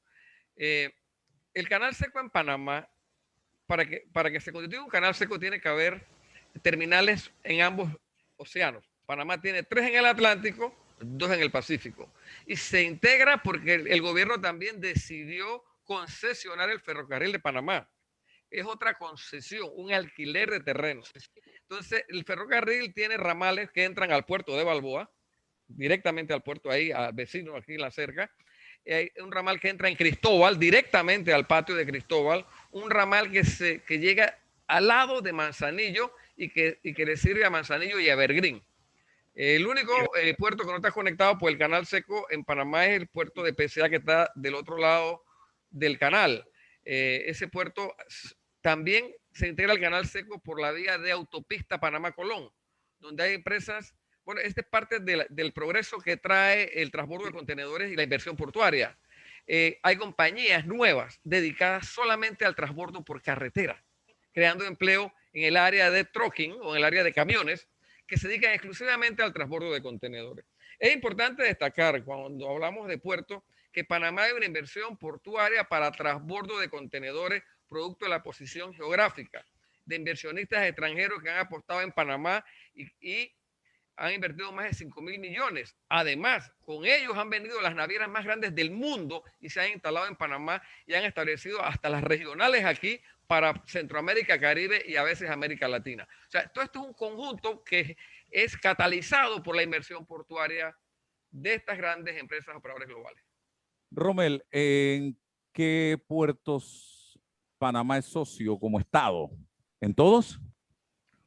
El canal seco en Panamá, para que se constituya un canal seco, tiene que haber terminales en ambos océanos. Panamá tiene 3 en el Atlántico, 2 en el Pacífico. Y se integra porque el gobierno también decidió concesionar el ferrocarril de Panamá. Es otra concesión, un alquiler de terrenos. Entonces, el ferrocarril tiene ramales que entran al puerto de Balboa, directamente al puerto ahí, al vecino aquí en la cerca. Hay un ramal que entra en Cristóbal, directamente al patio de Cristóbal. Un ramal que llega al lado de Manzanillo y que le sirve a Manzanillo y a Evergreen. El único puerto que no está conectado por el canal seco en Panamá es el puerto de PCA que está del otro lado del canal. Ese puerto también se integra al canal seco por la vía de autopista Panamá-Colón, donde hay empresas. Bueno, esta es parte del progreso que trae el transbordo de contenedores y la inversión portuaria. Hay compañías nuevas dedicadas solamente al transbordo por carretera, creando empleo en el área de trucking o en el área de camiones que se dedican exclusivamente al transbordo de contenedores. Es importante destacar cuando hablamos de puertos que Panamá hay una inversión portuaria para transbordo de contenedores producto de la posición geográfica de inversionistas extranjeros que han apostado en Panamá y han invertido más de 5.000 millones. Además, con ellos han venido las navieras más grandes del mundo y se han instalado en Panamá y han establecido hasta las regionales aquí para Centroamérica, Caribe y a veces América Latina. O sea, todo esto es un conjunto que es catalizado por la inversión portuaria de estas grandes empresas operadoras globales. Rommel, ¿en qué puertos Panamá es socio como Estado? ¿En todos?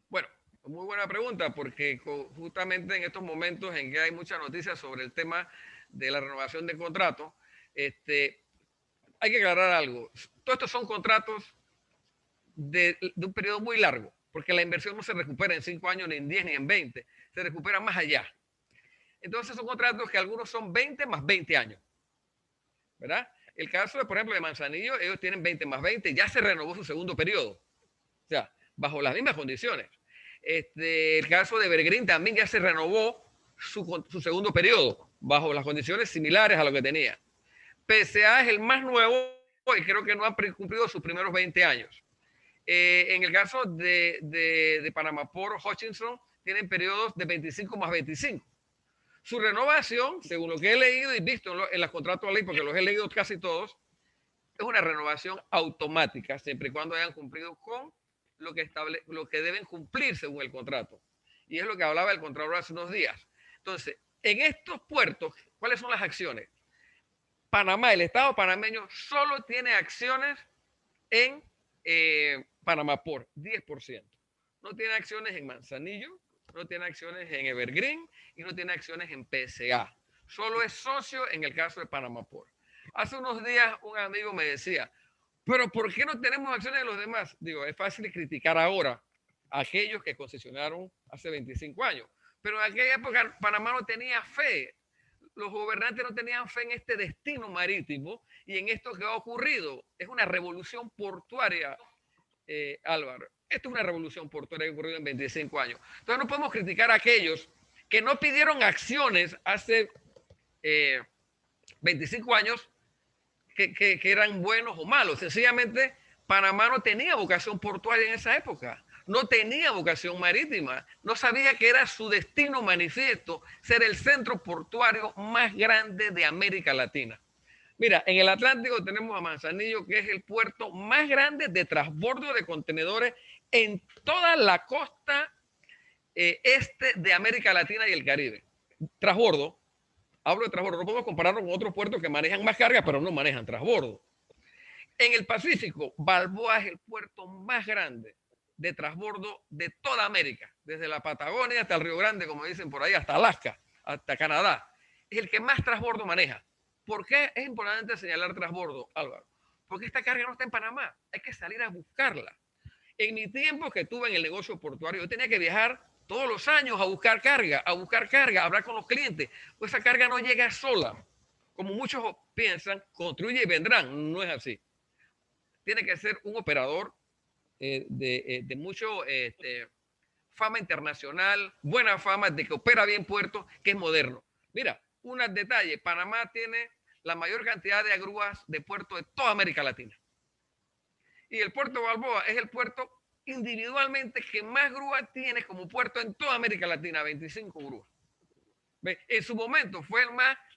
Bueno, muy buena pregunta, porque justamente en estos momentos en que hay muchas noticias sobre el tema de la renovación de contratos, hay que aclarar algo. Todos estos son contratos de un periodo muy largo, porque la inversión no se recupera en 5 años, ni en 10, ni en 20, se recupera más allá. Entonces son contratos que algunos son 20 más 20 años, ¿verdad? El caso, por ejemplo, de Manzanillo, ellos tienen 20 más 20, ya se renovó su segundo periodo, o sea, bajo las mismas condiciones. El caso de Evergreen también ya se renovó su segundo periodo, bajo las condiciones similares a lo que tenía. PCA es el más nuevo y creo que no ha cumplido sus primeros 20 años. En el caso de Panamá Port Hutchinson, tienen periodos de 25 más 25. Su renovación, según lo que he leído y visto en los contratos de ley, porque los he leído casi todos, es una renovación automática, siempre y cuando hayan cumplido con lo que deben cumplir según el contrato. Y es lo que hablaba el Contralor hace unos días. Entonces, en estos puertos, ¿cuáles son las acciones? Panamá, el Estado panameño, solo tiene acciones en Panamá Port, 10%. No tiene acciones en Manzanillo, no tiene acciones en Evergreen y no tiene acciones en PCA. Solo es socio en el caso de Panamá Port. Hace unos días un amigo me decía, pero ¿por qué no tenemos acciones de los demás? Digo, es fácil criticar ahora a aquellos que concesionaron hace 25 años, pero en aquella época Panamá no tenía fe. Los gobernantes no tenían fe en este destino marítimo y en esto que ha ocurrido. Es una revolución portuaria, Álvaro. Esto es una revolución portuaria que ha ocurrido en 25 años. Entonces no podemos criticar a aquellos que no pidieron acciones hace 25 años que eran buenos o malos. Sencillamente, Panamá no tenía vocación portuaria en esa época. No tenía vocación marítima, no sabía que era su destino manifiesto ser el centro portuario más grande de América Latina. Mira, en el Atlántico tenemos a Manzanillo, que es el puerto más grande de transbordo de contenedores en toda la costa este de América Latina y el Caribe. Transbordo, hablo de transbordo, no podemos compararlo con otros puertos que manejan más carga, pero no manejan transbordo. En el Pacífico, Balboa es el puerto más grande de transbordo de toda América, desde la Patagonia hasta el Río Grande, como dicen por ahí, hasta Alaska, hasta Canadá. Es el que más transbordo maneja. ¿Por qué es importante señalar transbordo, Álvaro? Porque esta carga no está en Panamá, hay que salir a buscarla. En mi tiempo que estuve en el negocio portuario, yo tenía que viajar todos los años a buscar carga, a hablar con los clientes. Pues esa carga no llega sola. Como muchos piensan, construye y vendrán. No es así. Tiene que ser un operador de mucho fama internacional, buena fama, de que opera bien puertos, que es moderno. Mira, un detalle, Panamá tiene la mayor cantidad de grúas de puerto de toda América Latina. Y el puerto de Balboa es el puerto individualmente que más grúas tiene como puerto en toda América Latina, 25 grúas. ¿Ve? En su momento fue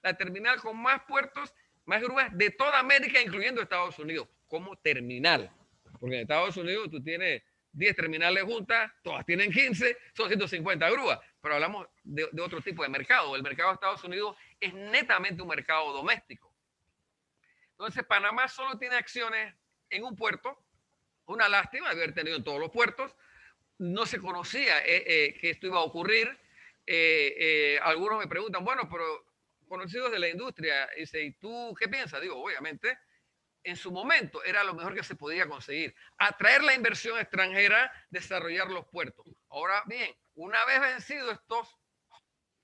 la terminal con más puertos más grúas de toda América, incluyendo Estados Unidos, como terminal. Porque en Estados Unidos tú tienes 10 terminales juntas, todas tienen 15, son 150 grúas. Pero hablamos de otro tipo de mercado. El mercado de Estados Unidos es netamente un mercado doméstico. Entonces, Panamá solo tiene acciones en un puerto. Una lástima de haber tenido en todos los puertos. No se conocía que esto iba a ocurrir. Algunos me preguntan, bueno, pero conocidos de la industria, dice, ¿y tú qué piensas? Digo, obviamente, en su momento era lo mejor que se podía conseguir. Atraer la inversión extranjera, desarrollar los puertos. Ahora bien, una vez vencidos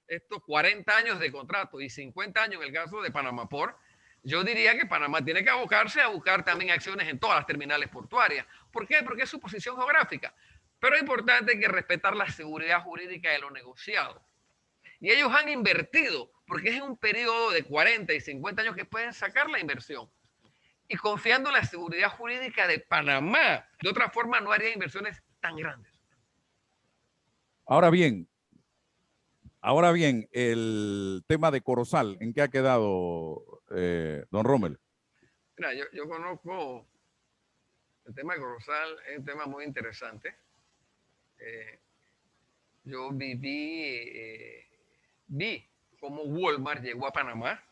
estos 40 años de contrato y 50 años en el caso de Panamá Port, yo diría que Panamá tiene que abocarse a buscar también acciones en todas las terminales portuarias. ¿Por qué? Porque es su posición geográfica. Pero es importante que respetar la seguridad jurídica de lo negociado. Y ellos han invertido, porque es en un periodo de 40 y 50 años que pueden sacar la inversión. Y confiando en la seguridad jurídica de Panamá. De otra forma, no haría inversiones tan grandes. Ahora bien, el tema de Corozal, ¿en qué ha quedado, don Rommel? Mira, yo conozco el tema de Corozal, es un tema muy interesante. Yo vi cómo Walmart llegó a Panamá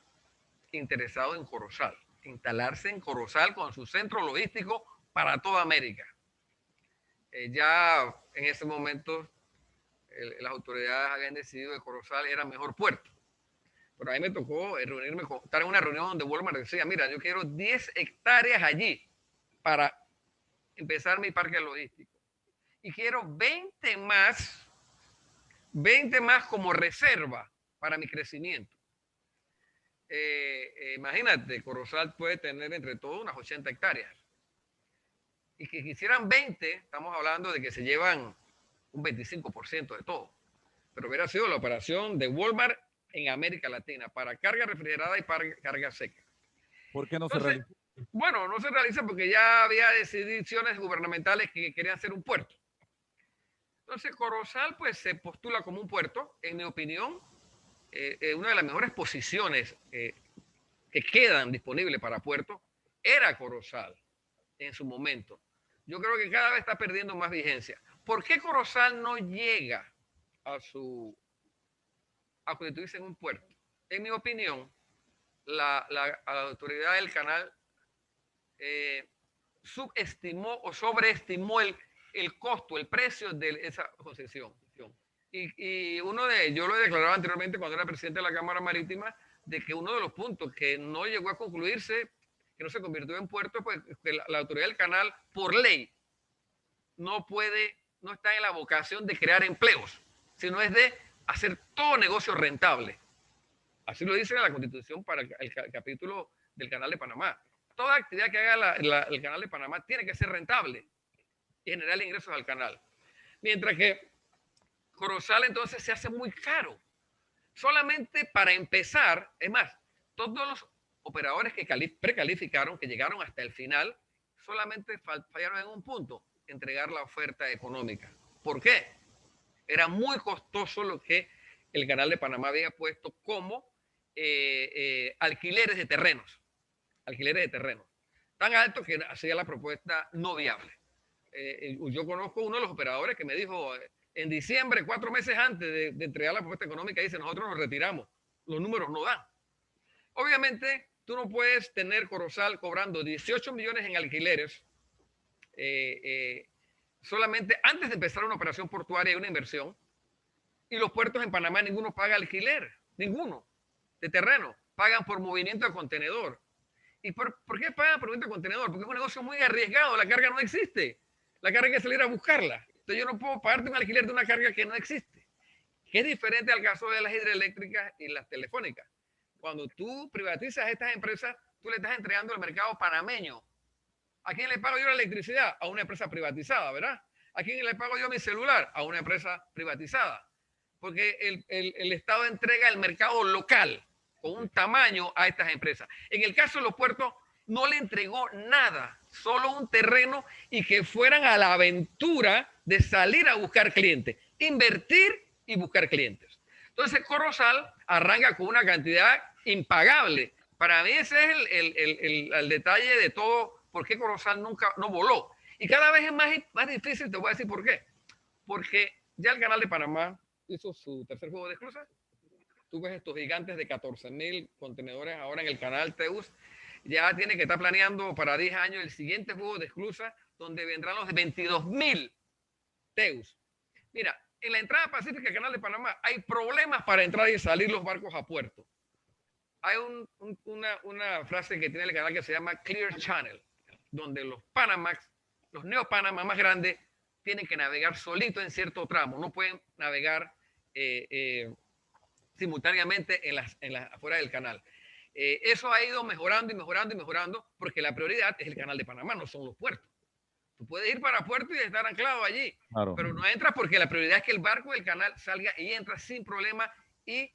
interesado en Corozal, instalarse en Corozal con su centro logístico para toda América. Ya en ese momento las autoridades habían decidido que Corozal era mejor puerto. Pero a mí me tocó estar en una reunión donde Walmart decía, mira, yo quiero 10 hectáreas allí para empezar mi parque logístico. Y quiero 20 más como reserva para mi crecimiento. Imagínate, Corozal puede tener entre todo unas 80 hectáreas. Y que quisieran 20, estamos hablando de que se llevan un 25% de todo. Pero hubiera sido la operación de Walmart en América Latina para carga refrigerada y para carga seca. ¿Por qué no se realiza? Bueno, no se realiza porque ya había decisiones gubernamentales que querían ser un puerto. Entonces, Corozal pues se postula como un puerto, en mi opinión, una de las mejores posiciones que quedan disponibles para puertos era Corozal en su momento. Yo creo que cada vez está perdiendo más vigencia. ¿Por qué Corozal no llega a constituirse en un puerto? En mi opinión, la autoridad del canal subestimó o sobreestimó el costo, el precio de esa concesión. Y yo lo he declarado anteriormente cuando era presidente de la Cámara Marítima, de que uno de los puntos que no llegó a concluirse, que no se convirtió en puerto, pues que la autoridad del canal, por ley, no está en la vocación de crear empleos, sino es de hacer todo negocio rentable. Así lo dice la Constitución para el capítulo del Canal de Panamá. Toda actividad que haga el Canal de Panamá tiene que ser rentable y generar ingresos al canal. Mientras que Corozal entonces se hace muy caro. Solamente para empezar, es más, todos los operadores que precalificaron, que llegaron hasta el final, solamente fallaron en un punto, entregar la oferta económica. ¿Por qué? Era muy costoso lo que el Canal de Panamá había puesto como alquileres de terrenos. Alquileres de terrenos. Tan alto que hacía la propuesta no viable. Yo conozco uno de los operadores que me dijo en diciembre, 4 meses antes de entregar la propuesta económica, dice, nosotros nos retiramos. Los números no dan. Obviamente, tú no puedes tener Corozal cobrando 18 millones en alquileres solamente antes de empezar una operación portuaria y una inversión, y los puertos en Panamá ninguno paga alquiler, ninguno, de terreno, pagan por movimiento de contenedor. ¿Y por qué pagan por movimiento de contenedor? Porque es un negocio muy arriesgado, la carga no existe, la carga hay que salir a buscarla. Entonces yo no puedo pagarte un alquiler de una carga que no existe, que es diferente al caso de las hidroeléctricas y las telefónicas. Cuando tú privatizas estas empresas, tú le estás entregando al mercado panameño. ¿A quién le pago yo la electricidad? A una empresa privatizada, ¿verdad? ¿A quién le pago yo mi celular? A una empresa privatizada. Porque el Estado entrega el mercado local con un tamaño a estas empresas. En el caso de los puertos, no le entregó nada, solo un terreno y que fueran a la aventura de salir a buscar clientes, invertir y buscar clientes. Entonces, Corozal arranca con una cantidad impagable Para mí ese es el detalle de todo, por qué Corozal nunca no voló. Y cada vez es más difícil, te voy a decir por qué. Porque ya el Canal de Panamá hizo su tercer juego de esclusas. Tú ves estos gigantes de 14.000 contenedores ahora en el canal Teus. Ya tiene que estar planeando para 10 años el siguiente juego de esclusas, donde vendrán los de 22.000 Teus. Mira, en la entrada pacífica del Canal de Panamá hay problemas para entrar y salir los barcos a puerto. Hay una frase que tiene el canal que se llama Clear Channel, donde los Panamax, los Neo-Panamá más grandes, tienen que navegar solito en cierto tramo, no pueden navegar simultáneamente afuera del canal. Eso ha ido mejorando y mejorando y mejorando, porque la prioridad es el Canal de Panamá, no son los puertos. Tú puedes ir para puerto y estar anclado allí, claro, pero no entras porque la prioridad es que el barco del canal salga y entra sin problema y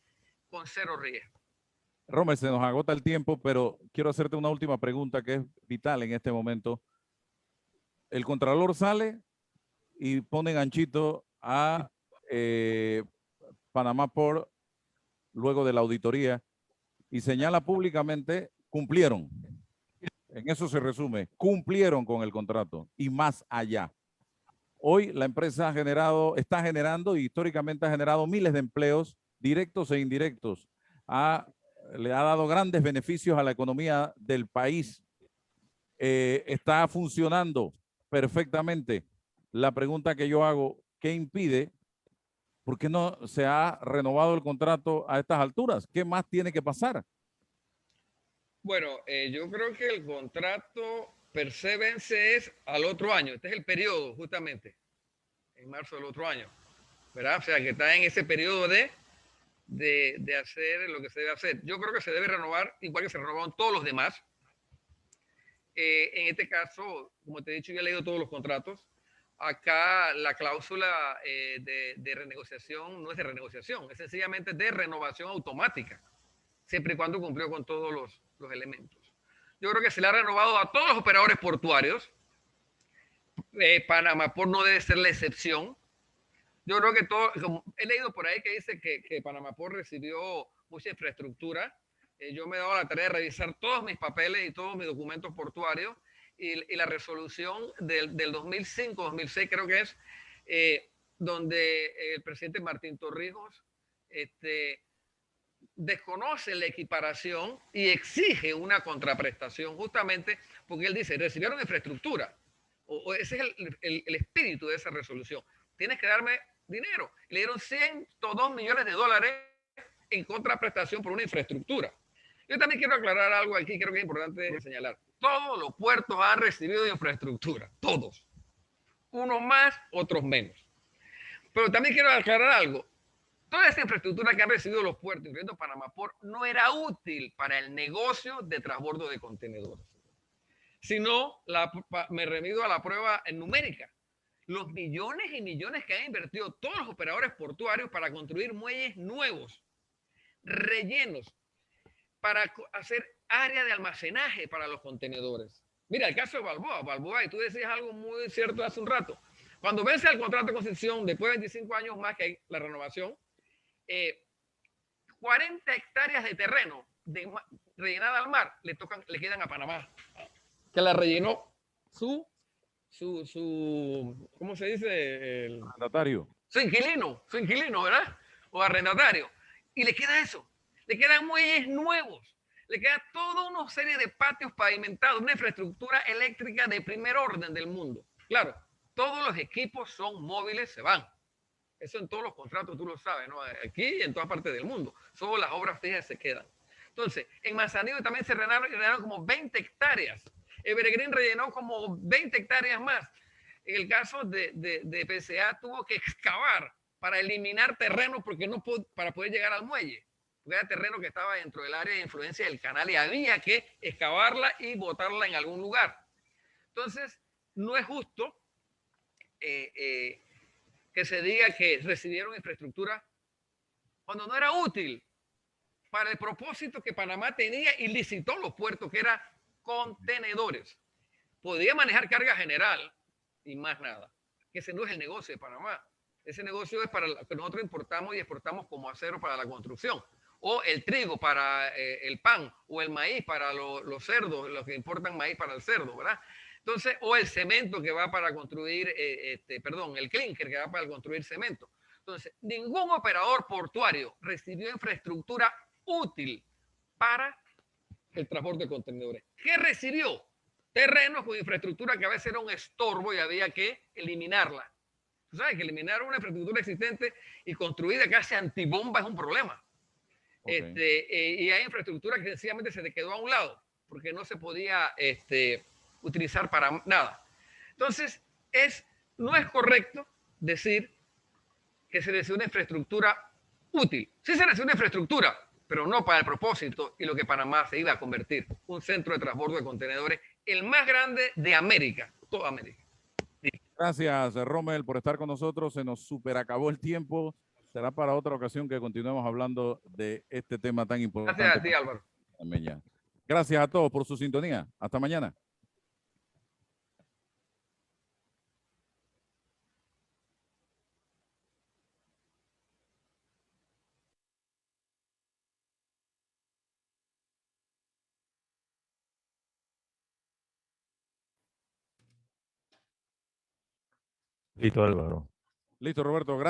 con cero riesgo. Rommel, se nos agota el tiempo, pero quiero hacerte una última pregunta que es vital en este momento. El Contralor sale y pone ganchito a Panamá Port luego de la auditoría y señala públicamente, cumplieron. En eso se resume, cumplieron con el contrato y más allá. Hoy la empresa está generando y históricamente ha generado miles de empleos directos e indirectos. Le ha dado grandes beneficios a la economía del país. Está funcionando perfectamente. La pregunta que yo hago, ¿qué impide? ¿Por qué no se ha renovado el contrato a estas alturas? ¿Qué más tiene que pasar? Bueno, yo creo que el contrato per se vence es al otro año. Este es el periodo, justamente, en marzo del otro año, ¿verdad? O sea, que está en ese periodo de hacer lo que se debe hacer. Yo creo que se debe renovar, igual que se renovaron todos los demás. En este caso, como te he dicho, yo he leído todos los contratos. Acá la cláusula de renegociación no es de renegociación, es sencillamente de renovación automática, siempre y cuando cumplió con todos los elementos. Yo creo que se le ha renovado a todos los operadores portuarios. Panamá Port no debe ser la excepción. Yo creo que he leído por ahí que dice que Panamá Port recibió mucha infraestructura. Yo me he dado la tarea de revisar todos mis papeles y todos mis documentos portuarios y la resolución del 2005-2006 creo que es, donde el presidente Martín Torrijos desconoce la equiparación y exige una contraprestación justamente porque él dice, recibieron infraestructura. Ese es el espíritu de esa resolución. Tienes que darme dinero. Le dieron 102 millones de dólares en contraprestación por una infraestructura. Yo también quiero aclarar algo aquí, creo que es importante señalar. Todos los puertos han recibido infraestructura, todos. Unos más, otros menos. Pero también quiero aclarar algo. Toda esta infraestructura que han recibido los puertos, incluyendo Panamá Port, no era útil para el negocio de transbordo de contenedores. Sino, me remito a la prueba numérica. Los millones y millones que han invertido todos los operadores portuarios para construir muelles nuevos, rellenos, para hacer área de almacenaje para los contenedores. Mira, el caso de Balboa, y tú decías algo muy cierto hace un rato. Cuando vence el contrato de concesión, después de 25 años más que hay la renovación, 40 hectáreas de terreno rellenada al mar le quedan a Panamá, que la rellenó su ¿cómo se dice? Arrendatario. Su inquilino, ¿verdad? O arrendatario. Y le queda eso. Le quedan muelles nuevos. Le queda toda una serie de patios pavimentados, una infraestructura eléctrica de primer orden del mundo. Claro, todos los equipos son móviles, se van. Eso en todos los contratos tú lo sabes, ¿no? Aquí y en todas partes del mundo. Solo las obras fijas se quedan. Entonces, en Manzanillo también se rellenaron como 20 hectáreas. Evergreen rellenó como 20 hectáreas más. En el caso de PCA tuvo que excavar para eliminar terreno para poder llegar al muelle. Porque era terreno que estaba dentro del área de influencia del canal y había que excavarla y botarla en algún lugar. Entonces, no es justo que se diga que recibieron infraestructura cuando no era útil para el propósito que Panamá tenía y licitó los puertos, que era contenedores. Podía manejar carga general y más nada. Que ese no es el negocio de Panamá. Ese negocio es para lo que nosotros importamos y exportamos como acero para la construcción. o el trigo para el pan, o el maíz para los cerdos, los que importan maíz para el cerdo, ¿verdad? Entonces, o el cemento que va para construir, el clinker que va para construir cemento. Entonces, ningún operador portuario recibió infraestructura útil para el transporte de contenedores. ¿Qué recibió? Terrenos con infraestructura que a veces era un estorbo y había que eliminarla. Tú sabes que eliminar una infraestructura existente y construida casi antibomba es un problema. Okay. Y hay infraestructura que sencillamente se te quedó a un lado porque no se podía utilizar para nada. Entonces, no es correcto decir que se recibe una infraestructura útil. Sí se recibe una infraestructura, pero no para el propósito y lo que Panamá se iba a convertir, un centro de transbordo de contenedores, el más grande de América, toda América. Gracias, Rommel, por estar con nosotros. Se nos superacabó el tiempo. Será para otra ocasión que continuemos hablando de este tema tan importante. Gracias a ti, Álvaro. Gracias a todos por su sintonía. Hasta mañana. Listo, Álvaro. Listo, Roberto. Gracias.